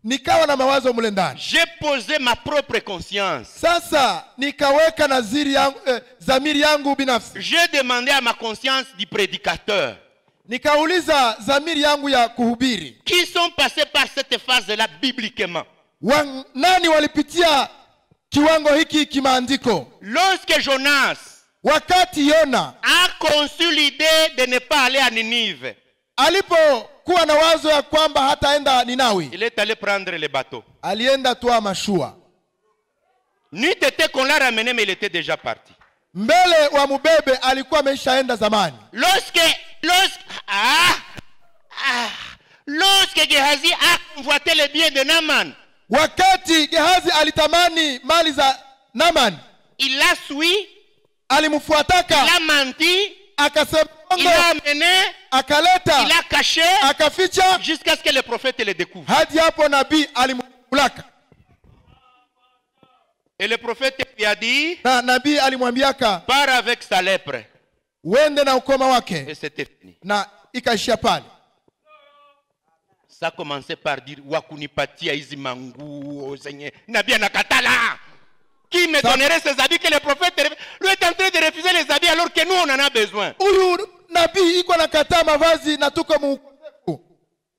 nikawa na mawazo mle ndani. J'ai posé ma propre conscience. Sasa nikaweka naziri yangu, dhamiri yangu binafsi. J'ai demandé à ma conscience du prédicateur Nikauliza dhamiri yangu ya kuhubiri, qui sont passés par cette phase-là bibliquement. nani walipitia kiwango hiki kimaandiko? Lorsque Jonas Wakati Yona a conçu l'idée de ne pas aller à Ninive, alipokuwa na wazo ya kwamba hataenda Ninawi, il est allé prendre le bateau. alienda toa mashua. Nuit était qu'on l'a ramené, mais il était déjà parti. Mbele wa mubebe alikuwa ameshaenda zamani. Lorsque Gehazi a convoité les biens de Naaman, Wakati Gehazi alitamani mali za Naaman, il l'a suivi, alimfuataka, il a menti, akasema, il l'a amené, akaleta, il a caché, akaficha, jusqu'à ce que le prophète le découvre. hadi hapo nabii alimulaka. Et le prophète lui a dit, Na nabii alimwambiaka pars avec sa lèpre. uende na ukoma Et wake, c'était fini. na ikaishia pale. Ça a commencé par dire, wakunipatia hizi manguo zenye nabii anakatala. Qui me donnerait ces habits que le prophète lui est en train de refuser les habits alors que nous on en a besoin. Huyu nabii iko nakataa mavazi na tuko muukosefu.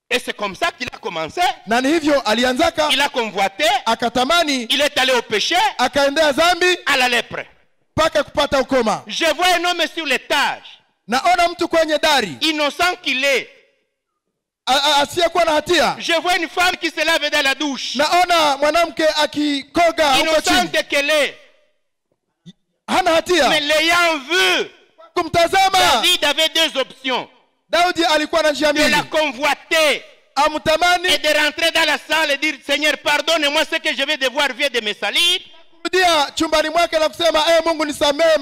Et c'est comme ça qu'il a commencé. Na ni hivyo alianzaka, Il a convoité, akatamani, il est allé au péché, akaendea dhambi à la lèpre. mpaka kupata ukoma. Je vois un homme sur l'étage, Naona mtu kwenye dari innocent qu'il est. asiyekuwa na hatia. Je vois une femme qui se lave dans la douche, Naona mwanamke akikoga huko chini, innocente qu'elle est. hana hatia. Mais l'ayant vu, Kumtazama David avait 2 options. Daudi alikuwa na njia De la mbili, convoiter amtamani et de rentrer dans la salle et dire, Seigneur, pardonne-moi ce que je vais devoir vient de me salir. kurudia chumbani mwake na kusema Mungu nisamehe,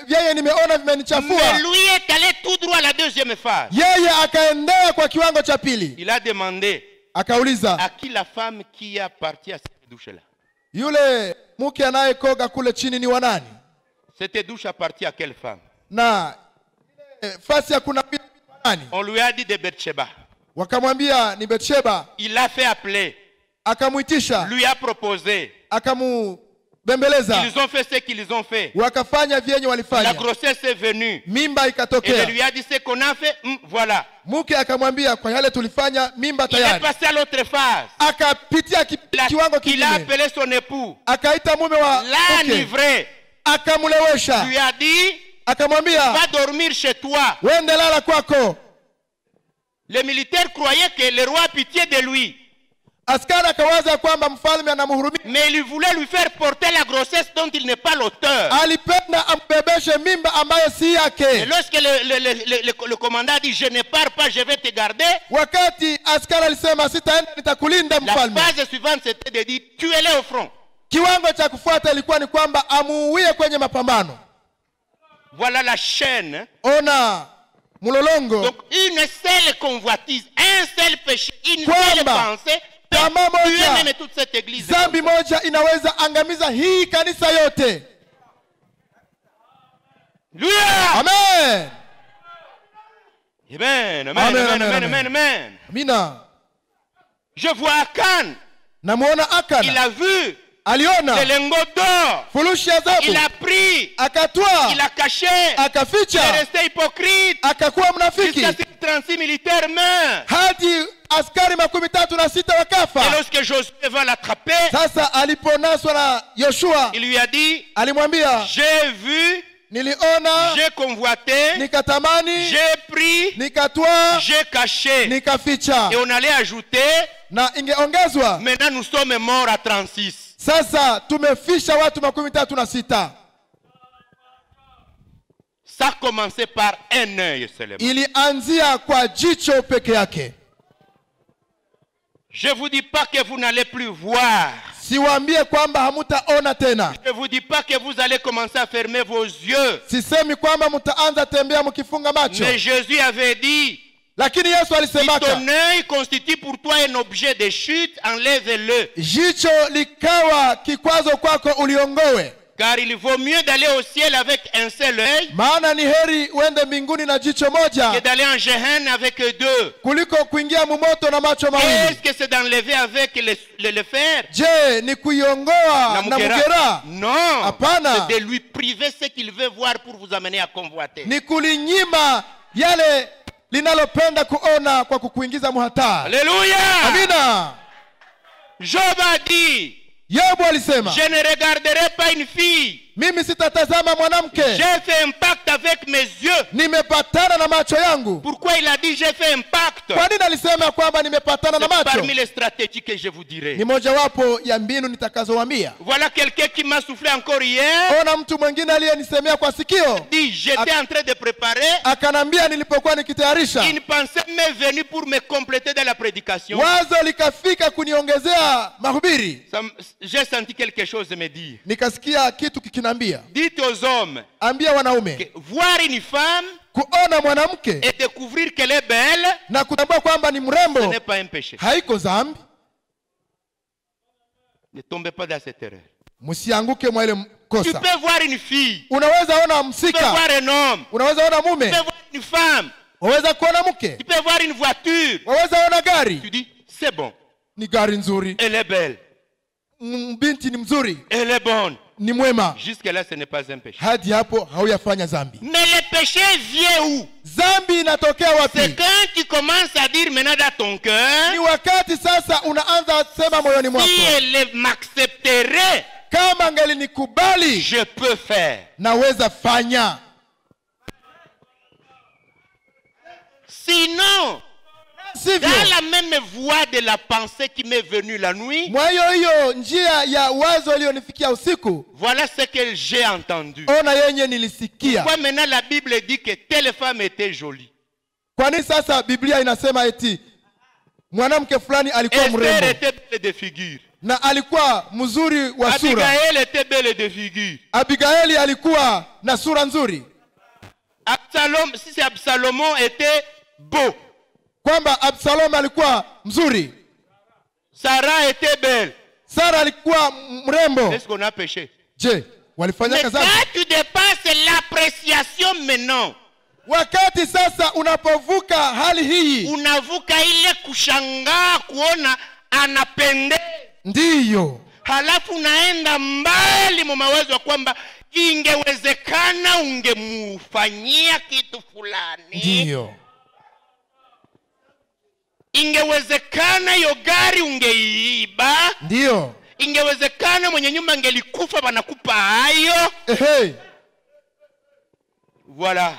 yeye nimeona vimenichafua. Mais lui est allé tout droit à la deuxième phase. Yeye akaendea kwa kiwango cha pili, Il a demandé, Akauliza, à qui la femme qui a parti à cette douche-là? yule mke anayekoga kule chini ni wa nani? Cette douche appartient à quelle femme? Na fasi ya kuna nani? On lui a dit de Bathsheba. Wakamwambia ni Bathsheba. Il l'a fait appeler. Akamuitisha. Lui a proposé. Akamubembeleza. Ils ont fait ce qu'ils ont fait. Wakafanya vyenye walifanya. La grossesse est venue. Mimba ikatokea. Et il lui a dit ce qu'on a fait, voilà. Mke akamwambia kwa yale tulifanya, mimba tayari. Il est passé à l'autre phase. Akapitia kiwango kingine. Il a appelé son époux. Akaita mume wa l'a enivré. Akamulewesha. Lui a dit, akamwambia, va dormir chez toi. Wende lala kwako. Les militaires croyaient que le roi a pitié de lui. Askari akawaza kwamba mfalme anamhurumia. Mais il voulait lui faire porter la grossesse dont il n'est pas l'auteur. Alipenda ambebeshe mimba ambayo si yake. Et lorsque le commandant a dit, je ne pars pas, je vais te garder. Wakati askari alisema sitaenda nitakulinda mfalme. La phase suivante c'était de dire, tuez-le au front. Kiwango cha kufuata ilikuwa ni kwamba amuuie kwenye mapambano. Voilà la chaîne. Ona mulolongo. Donc une seule convoitise, un seul péché, une seule pensée. Même toute cette église. Zambi moja inaweza angamiza hii kanisa yote. Amen. Amen. Amen. Amen. Amina. Je vois Akan. Namuona Akan. Il a vu. Aliona. Le lingot d'or. Furushi ya dhahabu. Il a pris. Akatwaa. Il a caché. Akaficha. Il est resté hypocrite. Akakuwa mnafiki. Jusqu'à 36 militaires meurent. Hadi askari 36 wakafa. Et lorsque Josué va l'attraper, sasa aliponaswa na Yoshua, il lui a dit, alimwambia, j'ai vu, niliona, j'ai convoité, nikatamani, j'ai pris, nikatwaa, j'ai caché. Nikaficha. Et on allait ajouter, na ingeongezwa, maintenant nous sommes morts à 36. Sasa tumefisha watu 36. Ça a commencé par un œil seulement. Ilianzia kwa jicho peke yake. Je vous dis pas que vous n'allez plus voir. Siwaambie kwamba hamutaona tena. Je vous dis pas que vous allez commencer à fermer vos yeux. Sisemi kwamba mtaanza tembea mkifunga macho. Mais Jésus avait dit, lakini Yesu alisemaka, si ton œil constitue pour toi un objet de chute, enlève-le. Jicho likawa kikwazo kwako uliongoe. Car il vaut mieux d'aller au ciel avec un seul œil, maana ni heri uende mbinguni na jicho moja, que d'aller en Gehenna avec deux. Kuliko kuingia mumoto na macho mawili. Est-ce que c'est d'enlever avec le fer? Je, ni kuiongoa na mugera? Non. Hapana. C'est de lui priver ce qu'il veut voir pour vous amener à convoiter. Ni kulinyima yale linalopenda kuona kwa kukuingiza muhatari. Alléluia. Amina. Job a dit, Yobu alisema, je ne regarderai pas une fille. Mimi sitatazama mwanamke. J'ai fait un pacte avec mes yeux. Nimepatana na macho yangu. Pourquoi il a dit j'ai fait un pacte? Kwa nini alisema kwamba nimepatana na macho? Parmi les stratégies que je vous dirai. Ni mojawapo ya mbinu nitakazowaambia. Voilà quelqu'un qui m'a soufflé encore hier. Ona mtu mwingine aliyenisemea kwa sikio. Dit j'étais en train de préparer. Akanambia nilipokuwa nikitayarisha. Une pensée m'est venue pour me compléter dans la prédication. Wazo likafika kuniongezea mahubiri. J'ai senti quelque chose me dire. Nikasikia kitu kikinambia. Dites aux hommes. Ambia wanaume. Voir une femme. Kuona mwanamke. Et découvrir qu'elle est belle. Na kutambua kwamba ni mrembo. Ce n'est pas un péché. Haiko dhambi. Ne tombez pas dans cette erreur. Msianguke mwa ile kosa. Tu peux voir une fille. Unaweza ona msika. Tu peux voir un homme. Unaweza ona mume. Tu peux voir une femme. Waweza kuona mke. Tu peux voir une voiture. Waweza ona gari. Tu dis c'est bon. Ni gari nzuri. Elle est belle. Binti ni mzuri. Elle est bonne. Ni mwema. Jusque là ce n'est pas un péché. Hadi hapo hauyafanya dhambi. Mais le péché vient où? Dhambi inatokea wapi? C'est quand tu commences à dire maintenant dans ton cœur. Ni wakati sasa unaanza sema moyoni mwako. Si elle m'accepterait. Kama ngelinikubali, je peux faire. Naweza fanya. Sinon, dans la même voie de la pensée qui m'est venue la nuit, hiyo njia ya wazo iliyonifikia usiku, voilà ce que j'ai entendu. Ona yenye nilisikia. Pourquoi maintenant la Bible dit que telle femme était jolie? Kwa nini sasa Biblia inasema eti mwanamke fulani alikuwa mrembo? Esther était belle de figure. Na alikuwa mzuri wa sura. Abigail était belle de figure. Abigaili alikuwa na sura nzuri. Absalom, si c'est Absalom était beau. Kwamba Absalom alikuwa mzuri. Sarah était belle. Sara alikuwa mrembo. Est-ce qu'on a péché? Je, walifanya Mais kazi? quand tu dépasses l'appréciation maintenant, Wakati sasa unapovuka hali hii, unavuka ile kushangaa kuona anapendeza. ndiyo Halafu unaenda mbali mu mawazo ya kwamba ingewezekana ungemufanyia kitu fulani. ndiyo Ingewezekana hiyo gari ungeiiba. ndiyo Ingewezekana mwenye nyumba angelikufa banakupa hayo. ehe. Voilà.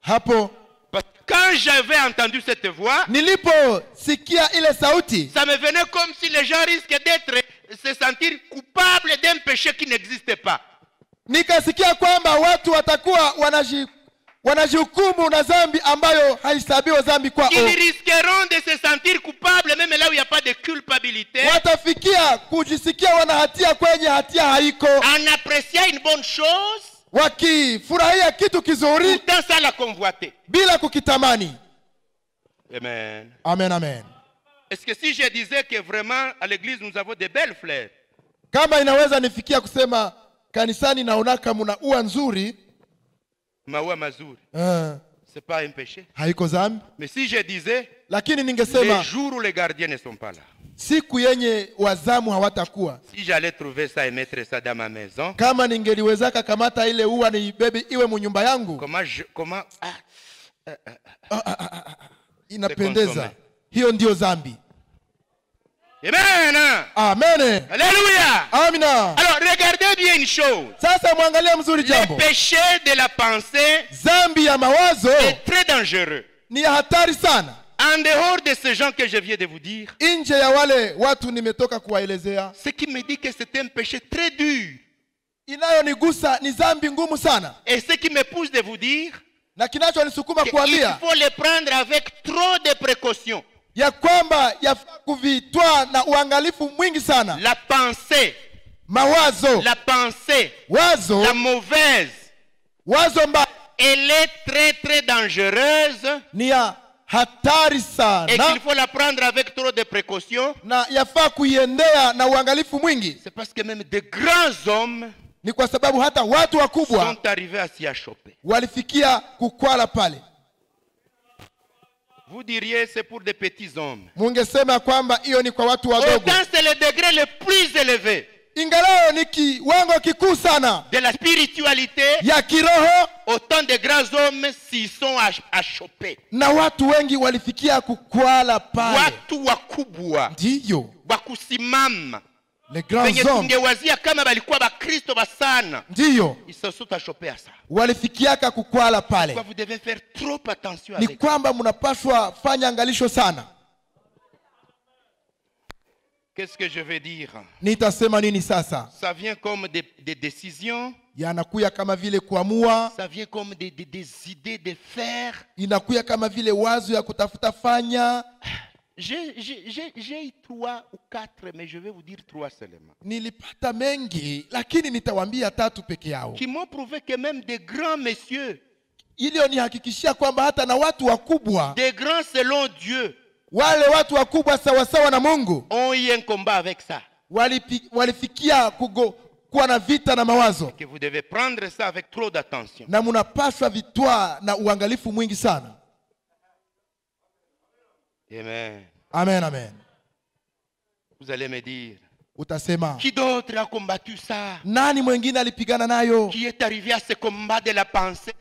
Hapo Parce que quand j'avais entendu cette voix, niliposikia ile sauti, ça me venait comme si les gens risquaient se sentir coupables d'un péché qui n'existe pas. nikasikia kwamba watu watakuwa wanajihukumu na dhambi ambayo haihesabiwa dhambi kwao. Ils risqueront de se sentir coupables même là où il n'y a pas de culpabilité. Watafikia kujisikia wana hatia kwenye hatia haiko, En appréciant une bonne chose, wakifurahia kitu kizuri pourtant ça la convoiter. bila kukitamani. Amen. Amen, amen. Est-ce que si je disais que vraiment à l'église nous avons de belles fleurs, Kama inaweza nifikia kusema kanisani naonaka muna ua nzuri, maua mazuri, c'est pas un péché. haiko dhambi. Mais si je disais Lakini les ningesema jours où les gardiens ne sont pas là, siku yenye wazamu hawatakuwa, si j'allais trouver ça et mettre ça dans ma maison, kama ningeliwezaka kamata ile ua ni bebe iwe munyumba yangu, inapendeza, hiyo ndio dhambi. Amen. Amen. Alléluia. Amina. Alors regardez bien une chose. Sasa mwangalie mzuri Le jambo. péché de la pensée Dhambi ya mawazo est très dangereux. ni ya hatari sana. En dehors de ces gens que je viens de vous dire, Nje ya wale watu nimetoka kuwaelezea, ce qui me dit que c'est un péché très dur. inayonigusa ni dhambi ngumu sana, Et ce qui me pousse de vous dire na kinachonisukuma qu'il kuambia faut les prendre avec trop de précautions. ya kwamba yafaa kuvitwaa na uangalifu mwingi sana. La pensée, Mawazo, la pensée, wazo, la mauvaise, wazo mbaya elle est très très dangereuse ni ya hatari et sana, qu'il faut la prendre avec trop de précautions. na yafaa kuiendea na uangalifu mwingi. C'est parce que même de grands hommes Ni kwa sababu hata watu wakubwa sont arrivés à s'y achoper. walifikia kukwala pale. Vous diriez c'est pour des petits hommes. Mungesema kwamba hiyo ni kwa watu wadogo, Autant c'est le degré le plus élevé ingalao ni kiwango kikuu sana de la spiritualité, ya kiroho, autant de grands hommes s'y sont achoppés. na watu wengi walifikia kukwala pale. Watu wakubwa Ndiyo wakusimama les grands wenye hommes, tungewazia kama balikuwa bakristo basana, ndiyo ils se sont achoppés à ça. walifikiaka kukwala pale. Pourquoi vous devez faire trop attention Ni avec ça. kwamba mnapaswa fanya angalisho sana. Qu'est-ce que je veux dire? Nitasema nini sasa? Ça vient comme des décisions, Yanakuya kama vile kuamua, ça vient comme des idées de faire. inakuya kama vile wazo ya kutafuta fanya. J'ai eu 3 ou 4, mais je vais vous dire 3 seulement, Nilipata mengi, lakini nitawambia 3 peke yao, qui m'ont prouvé que même des grands messieurs, iliyonihakikishia kwamba hata na watu wakubwa, des grands selon Dieu, wale watu wakubwa sawasawa na Mungu, ont eu un combat avec ça. walifikia kuwa na vita na mawazo, Que vous devez prendre ça avec trop d'attention. na munapaswa vitwaa na uangalifu mwingi sana. Amen. Amen, amen. Vous allez me dire, Utasema qui d'autre a combattu ça? nani mwingine alipigana nayo? Qui est arrivé à ce combat de la pensée?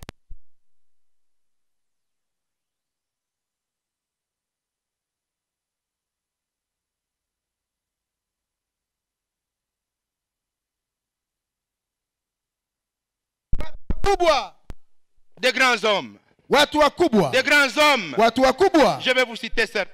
Kubwa, Des grands hommes. watu wakubwa, Des grands hommes. watu wakubwa. Je vais vous citer certains.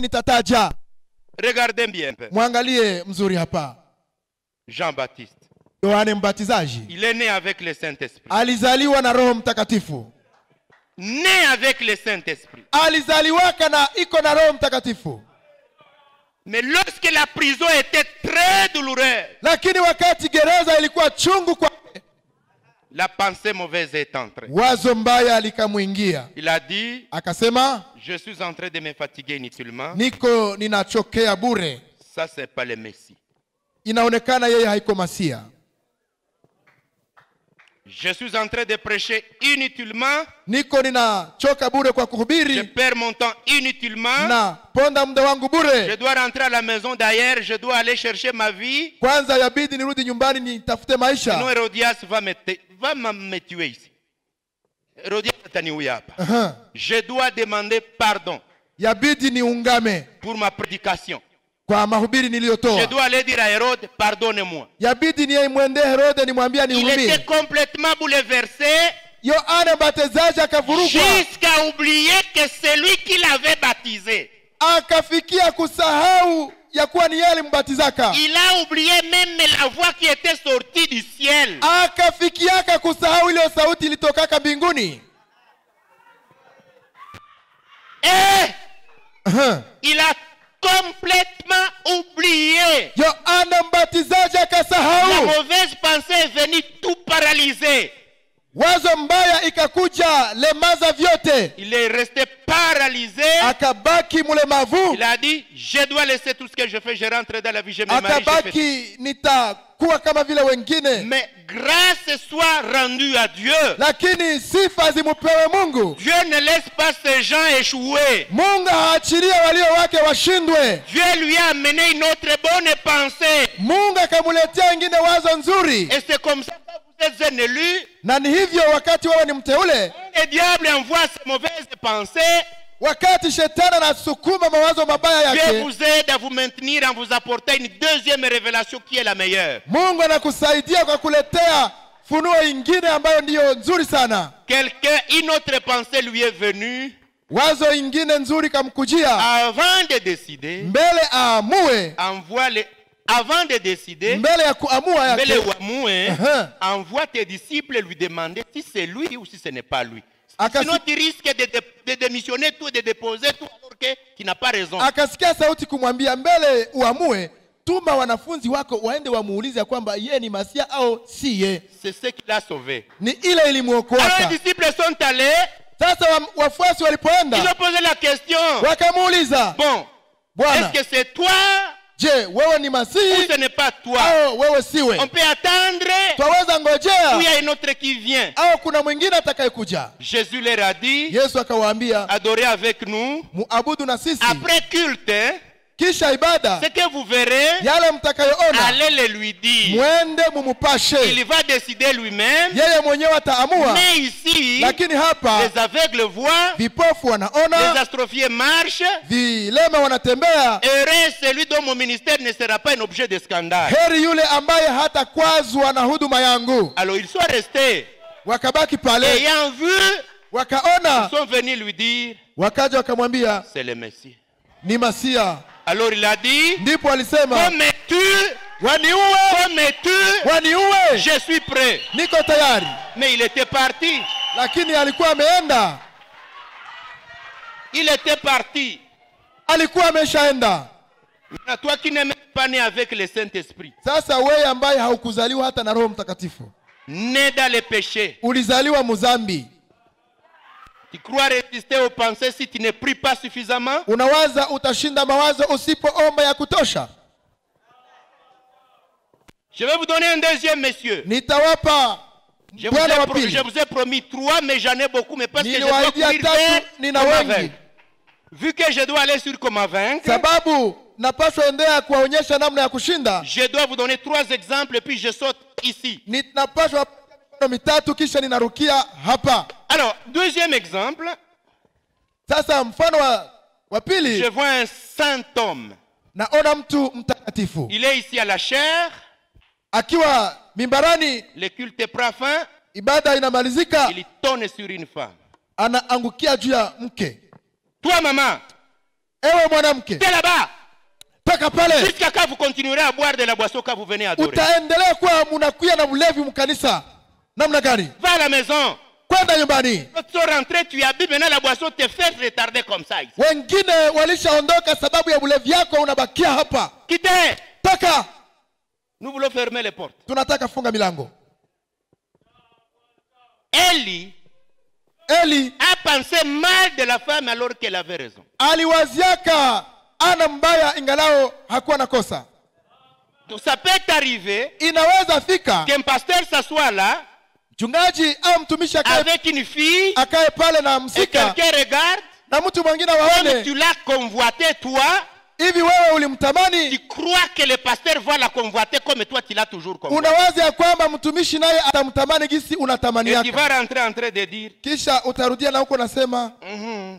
Nitataja, Regardez bien un peu. mwangalie mzuri hapa. né avec le Saint-Esprit. alizaliwaka na iko na Roho Mtakatifu. Mais lorsque la prison était très douloureuse, Lakini wakati gereza ilikuwa chungu kwa la pensée mauvaise est entrée. wazo mbaya likamwingia. Il a dit, Akasema, je suis en train de me fatiguer inutilement. niko ninachokea bure. Ça, c'est pas le Messie. Inaonekana yeye haiko Masia. Je suis en train de prêcher inutilement. Niko ninachoka bure kwa Je kuhubiri perds mon temps inutilement. na ponda muda wangu Je bure. dois rentrer à la maison d'ailleurs. Je dois aller chercher ma vie. Kwanza yabidi nirudi nyumbani nitafute Sinon, maisha. Hérodias va me tuer ici. Hérodias ataniuya hapa. Aha. Je dois demander pardon Yabidi niungame pour ma prédication. kwa mahubiri Je niliyotoa. dois aller dire à Hérode, pardonne-moi. Yabidi niemwende Herode nimwambia Il était nihurumie. complètement bouleversé Yohana Mbatizaji akavurugwa, jusqu'à oublier que c'est lui qui l'avait baptisé. akafikia kusahau ya kuwa ni yeye alimbatizaka. Il a oublié même la voix qui était sortie du ciel. Akafikiaka kusahau ile sauti ilitokaka mbinguni. Et Aha. il a complètement oublié. Yohana Mbatizaji La akasahau. mauvaise pensée est venue tout paralyser. Wazo mbaya ikakuja lemaza vyote. Il est resté paralysé. Akabaki mlemavu. Il a dit, je dois laisser tout ce que je fais, je rentre dans la vie, je me marie, je fais... Akabaki nitakuwa kama vile wengine. Mais grâce soit rendue à Dieu. Lakini sifa zimupewe Mungu. Dieu ne laisse pas ces gens échouer. Mungu haachilie walio wake washindwe. Dieu lui a amené une autre bonne pensée. Mungu akamuletea wengine wazo nzuri. Et c'est comme ça que vous êtes un élu. Na ni hivyo wakati wewe ni mteule, Le diable envoie ses mauvaises pensées. wakati shetani anasukuma mawazo mabaya Dieu yake, vous aide à vous maintenir en vous apportant une deuxième révélation qui est la meilleure. Mungu anakusaidia kwa kuletea funuo ingine ambayo ndiyo nzuri sana. Quelqu'un, une autre pensée lui est venue Wazo ingine nzuri kamkujia, avant de décider. mbele aamue, Avant de décider, mbele ya kuamua mbele yake, uamue, envoie tes disciples lui demander si c'est lui ou si ce n'est pas lui. Sinon tu risques de démissionner tout, de déposer tout alors que tu n'as pas raison. akasikia sauti kumwambia, mbele uamue, tuma wanafunzi wako waende wamuulize ya kwamba yeye ni Masia au si yeye. C'est ce qui l'a sauvé. Ni ile Alors ilimuokoa. les disciples sont allés, Sasa wafuasi ils walipoenda ont posé la question. wakamuuliza, Bon, Bwana, est-ce que c'est toi je, wewe ni ou Masihi ce n'est pas toi? au wewe siwe? On peut attendre Twaweza ou il ngojea y a un autre qui vient. au kuna mwingine atakayekuja? Jésus leur a dit, Yesu akawaambia, adorez avec nous. muabudu na sisi. Après culte, hein, Kisha ibada, ce que vous verrez, yale mtakayoona allez le lui dire. mwende mumupashe, Il va décider lui-même. yeye mwenyewe ataamua. Mais ici, Lakini hapa les aveugles voient, vipofu les wanaona, astrophiés marchent. vilema wanatembea. Heureux celui dont mon ministère ne sera pas un objet de scandale. Heri yule ambaye hatakwazwa na huduma yangu. Alors ils sont restés. Wakabaki pale, Ayant vu, wakaona, ils sont venus lui dire, wakaja wakamwambia c'est le Messie. ni Masia. Alors il a dit, Ndipo alisema, comme tu, waniue, waniue, je suis prêt. niko tayari. Mais il était parti. Lakini alikuwa ameenda, Il était parti. alikuwa ameshaenda. Maintenant, toi qui n'es même pas né avec le Saint-Esprit, Sasa wewe ambaye haukuzaliwa hata na Roho Mtakatifu, né dans le péché, ulizaliwa muzambi, tu crois résister aux pensées si tu ne pries pas suffisamment? unawaza utashinda mawazo usipoomba ya kutosha? Je vais vous donner un deuxième, monsieur. Nitawapa Je bwana wa vous pili. ai promis 3, mais j'en ai beaucoup. Mais parce que je dois Niliwaidia courir tatu, vers nina comment wengi. vaincre. Vu que je dois aller sur comment vaincre, Sababu napaswa endea kuwaonyesha namna ya kushinda. je dois vous donner 3 exemples et puis je saute ici. Ninapaswa mifano mitatu kisha ninarukia hapa. Alors, deuxième exemple, Sasa mfano wa pili, je vois un saint homme. naona mtu mtakatifu Il est ici à la chair, akiwa mimbarani, le culte prend fin, ibada inamalizika, il tourne sur une femme. anaangukia juu ya mke. Toi, maman, Ewe mwanamke, t'es là-bas. toka pale, Jusqu'à quand vous continuerez à boire de la boisson quand vous venez adorer? utaendelea kuwa munakuya na ulevi mkanisa namna gani? Va à la maison. kwenda nyumbani. Quand tu es rentré, tu as bu, maintenant la boisson te fait retarder comme ça ici. Wengine walishaondoka sababu ya ulevi yako, unabakia hapa. Quittez. Toka. Nous voulons fermer les portes. Tunataka funga milango. Eli a pensé mal de la femme alors qu'elle avait raison. Aliwaziaka ana mbaya ingalao hakuwa na kosa. Donc ça peut arriver Inaweza fika qu'un pasteur s'assoit là mchungaji au mtumishi avec une fille akae pale na et msika quelqu'un regarde, na mtu mwingine comme waone tu l'as convoité toi, hivi wewe ulimtamani. tu crois que le pasteur va la convoiter comme toi tu l'as toujours convoité. Unawaza ya kwamba mtumishi naye atamtamani gisi unatamani Et tu yako. vas rentrer en train de dire, Kisha utarudia na huko nasema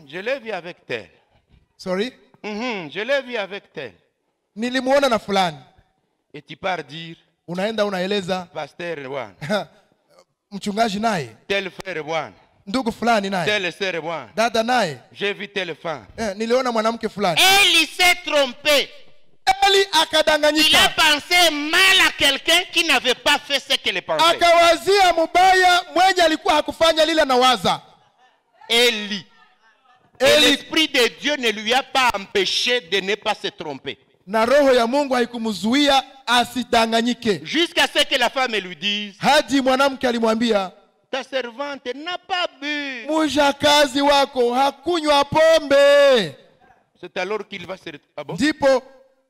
je l'ai vu avec tel. sorry, Je l'ai vu avec tel. nilimuona na fulani. Et tu pars dire, Unaenda unaeleza pasteur Rwan, mchungaji naye, tel frère Rwan, ndugu fulani naye, telle sœur Rwan, dada naye, j'ai vu telle femme. niliona mwanamke fulani. Il s'est trompé. Eli Il a akadanganyika, pensé mal à quelqu'un qui n'avait pas fait ce qu'il pensait. akawazia mubaya mwenye alikuwa hakufanya lile anawaza. Eli. Et l'Esprit de Dieu ne lui a pas empêché de ne pas se tromper. Na roho ya Mungu haikumzuia asidanganyike. Jusqu'à ce que la femme lui dise, Hadi mwanamke alimwambia, ta servante n'a pas bu. mjakazi wako hakunywa pombe. C'est alors qu'il va se... Ah bon? Ndipo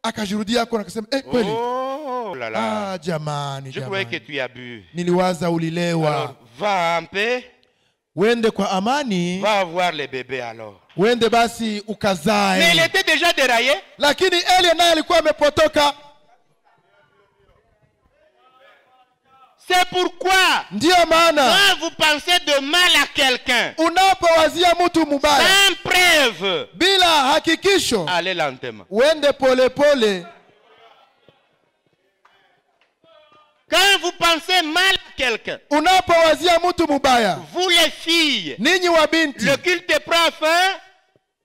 akajirudia hapo na akasema kweli. Oh là là. Jamani, Je croyais que jamani. tu as bu. Niliwaza ulilewa. Alors, va en paix. Wende kwa amani. Va avoir les bébés alors. Wende basi ukazae. Mais il était déjà déraillé. Lakini Eli naye alikuwa amepotoka. C'est pourquoi, Ndiyo maana quand vous pensez de mal à quelqu'un, unapowazia mtu mubaya sans preuve, bila hakikisho, allez lentement. wende pole pole. Quand vous pensez mal à quelqu'un, Unapowazia mtu mubaya, vous les filles, ninyi wa binti, le culte prend fin,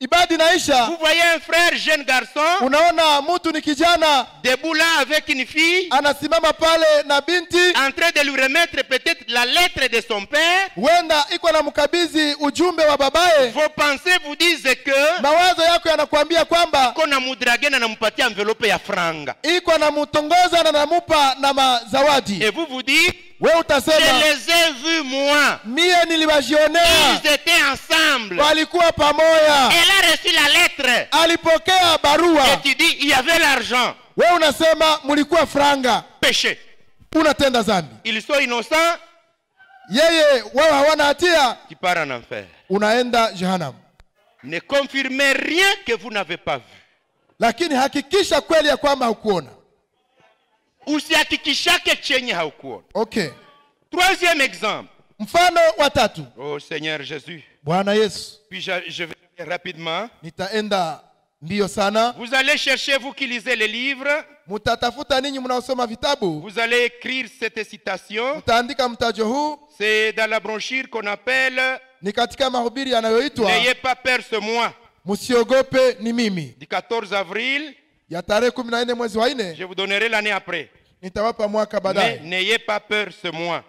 ibadi naisha, vous voyez un frère jeune garçon, unaona mtu ni kijana debout là avec une fille, anasimama pale na binti, en train de lui remettre peut-être la lettre de son père. wenda iko na mkabizi ujumbe wa babaye. Vos pensées vous disent que Mawazo yako yanakuambia kwamba kona mudrage na namupatia envelope ya franga. iko na mutongoza na namupa na mazawadi. Et vous vous dites, We je utasema les ai vus moi. mie niliwajionea, Ils étaient ensemble. walikuwa pamoja. Elle a reçu la lettre. Alipokea barua. Et tu dis, il y avait l'argent. We unasema mulikuwa franga. Péché. Unatenda zambi. Ils sont innocents. Yeye wao hawana hatia, Tu pars en enfer. unaenda jehanamu. Ne confirmez rien que vous n'avez pas vu. Lakini hakikisha kweli ya kwamba hukuona. Usihakikishake chenye haukuona. Okay. Troisième exemple. Mfano wa tatu. Oh Seigneur Jésus. Bwana Yesu. Puis je vais rapidement. Nitaenda mbio sana. Vous allez chercher, vous qui lisez les livres. Mutatafuta ninyi mnaosoma vitabu. Vous allez écrire cette citation. Mtaandika mtajo huu. C'est dans la brochure qu'on appelle Ni katika mahubiri yanayoitwa N'ayez pas peur ce mois. Msiogope ni mimi. Du 14 avril. Ya tarehe 14 mwezi wa 4. Je vous donnerai l'année après. Nitawapa mwaka Mais baadaye. n'ayez pas peur ce mois.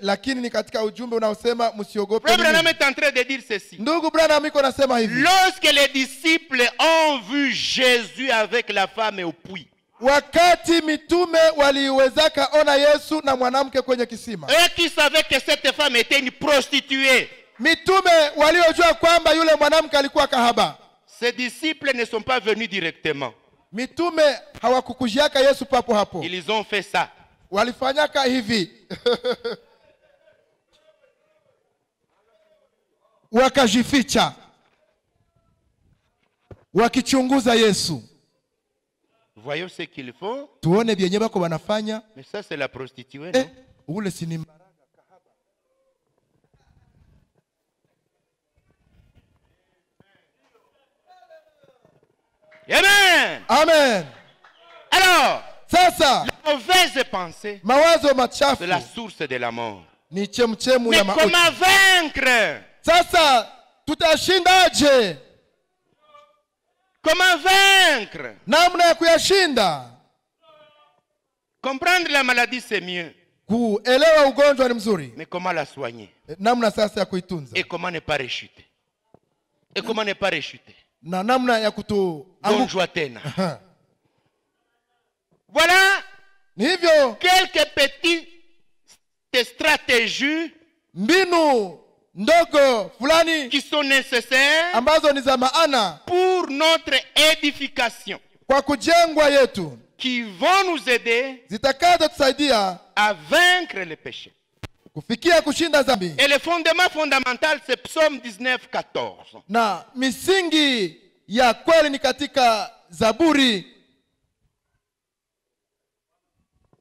Lakini ni katika ujumbe unaosema msiogope Frère ni Branham mimi. est en train de dire ceci. Ndugu Branham iko nasema hivi. Lorsque les disciples ont vu Jésus avec la femme au puits, Wakati mitume waliwezaka ona Yesu na mwanamke kwenye kisima. eux qui savaient que cette femme était une prostituée, Mitume waliojua kwamba yule mwanamke alikuwa kahaba. ces disciples ne sont pas venus directement. Mitume hawakukujiaka Yesu papo hapo. Ils ont fait ça. Walifanyaka hivi. Wakajificha. Wakichunguza Yesu. Voyons ce qu'ils font. Tuone vyenye bako wanafanya. Mais ça c'est la prostituée, non? Ule si ni mbaraga kahaba. Amen. Amen. Alors, Sasa la mauvaise pensée, mawazo machafu c'est la source de la mort. ni chemchemu Mais ya mauti. comment vaincre? Sasa tutashindaje? Comment vaincre? Namna ya kuyashinda. Comprendre la maladie, c'est mieux. kuelewa ugonjwa ni mzuri, mais comment la soigner? namna sasa ya kuitunza Et comment ne pas rechuter? Et comment ne pas rechuter? na namna ya Gonjwa tena. Voilà ni hivyo quelques petites stratégies mbinu ndogo fulani qui sont nécessaires ambazo ni za maana pour notre édification, kwa kujengwa yetu, qui vont nous aider zitakazotusaidia à vaincre le péché. kufikia kushinda dhambi. Et le fondement fondamental, c'est Psaume 19:14. Na misingi ya kweli ni katika Zaburi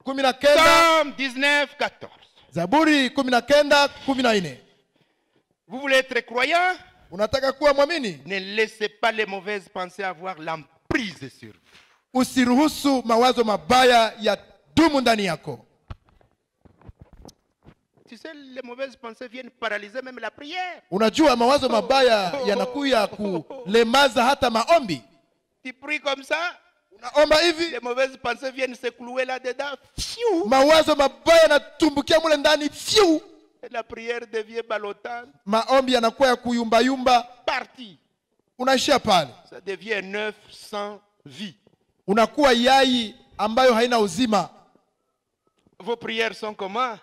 19. Psaume 19:14. Zaburi 19:14. Vous voulez être croyant? Unataka kuwa mwamini? Ne laissez pas les mauvaises pensées avoir l'emprise sur vous. Usiruhusu mawazo mabaya ya dumu ndani yako. Tu sais, les mauvaises pensées viennent paralyser même la prière. Unajua mawazo mabaya yanakuya kulemaza hata maombi. Tu pries comme ça, unaomba hivi, les mauvaises pensées viennent se clouer là-dedans. Mawazo mabaya yanatumbukia mule ndani, fiu. Et la prière devient ballotante. Maombi yanakuwa ya kuyumba Parti. Unaishia pale. Ça devient un œuf sans vie. Unakuwa yai ambayo haina uzima. Vos prières sont comment?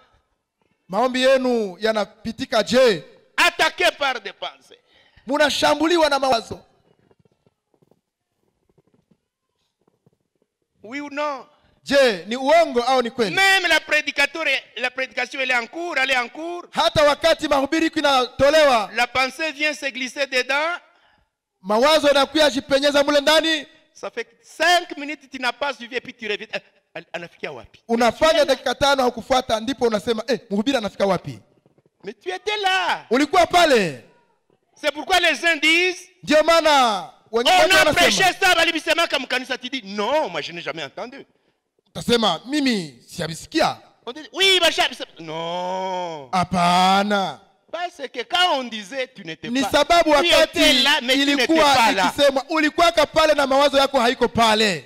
Maombi yenu yanapitika je? Attaqué par des pensées. Munashambuliwa na mawazo. Oui ou non? Je, ni uongo au ni kweli? Même la prédication elle est en cours. Hata wakati mahubiri kunatolewa, La pensée vient se glisser dedans. mawazo yanakuya jipenyeza mule ndani. Ça fait 5 minutes tu n'as pas suivi et puis tu reviens. Anafikia wapi? Unafanya dakika 5 hukufuata, ndipo unasema mhubiri anafika wapi? Mais tu étais là. Ulikuwa pale. C'est pourquoi les gens disent, Ndio maana on a prêché ça balibisema comme kanisa, tu dis non, moi je n'ai jamais entendu. Utasema mimi siabisikia. On dit oui, non. Hapana. Parce que quand on disait tu n'étais Ni pas, sababu tu wakati étais là mais tu n'étais ilikuwa pas là. ikisemwa ulikuwa pale na mawazo yako haiko pale.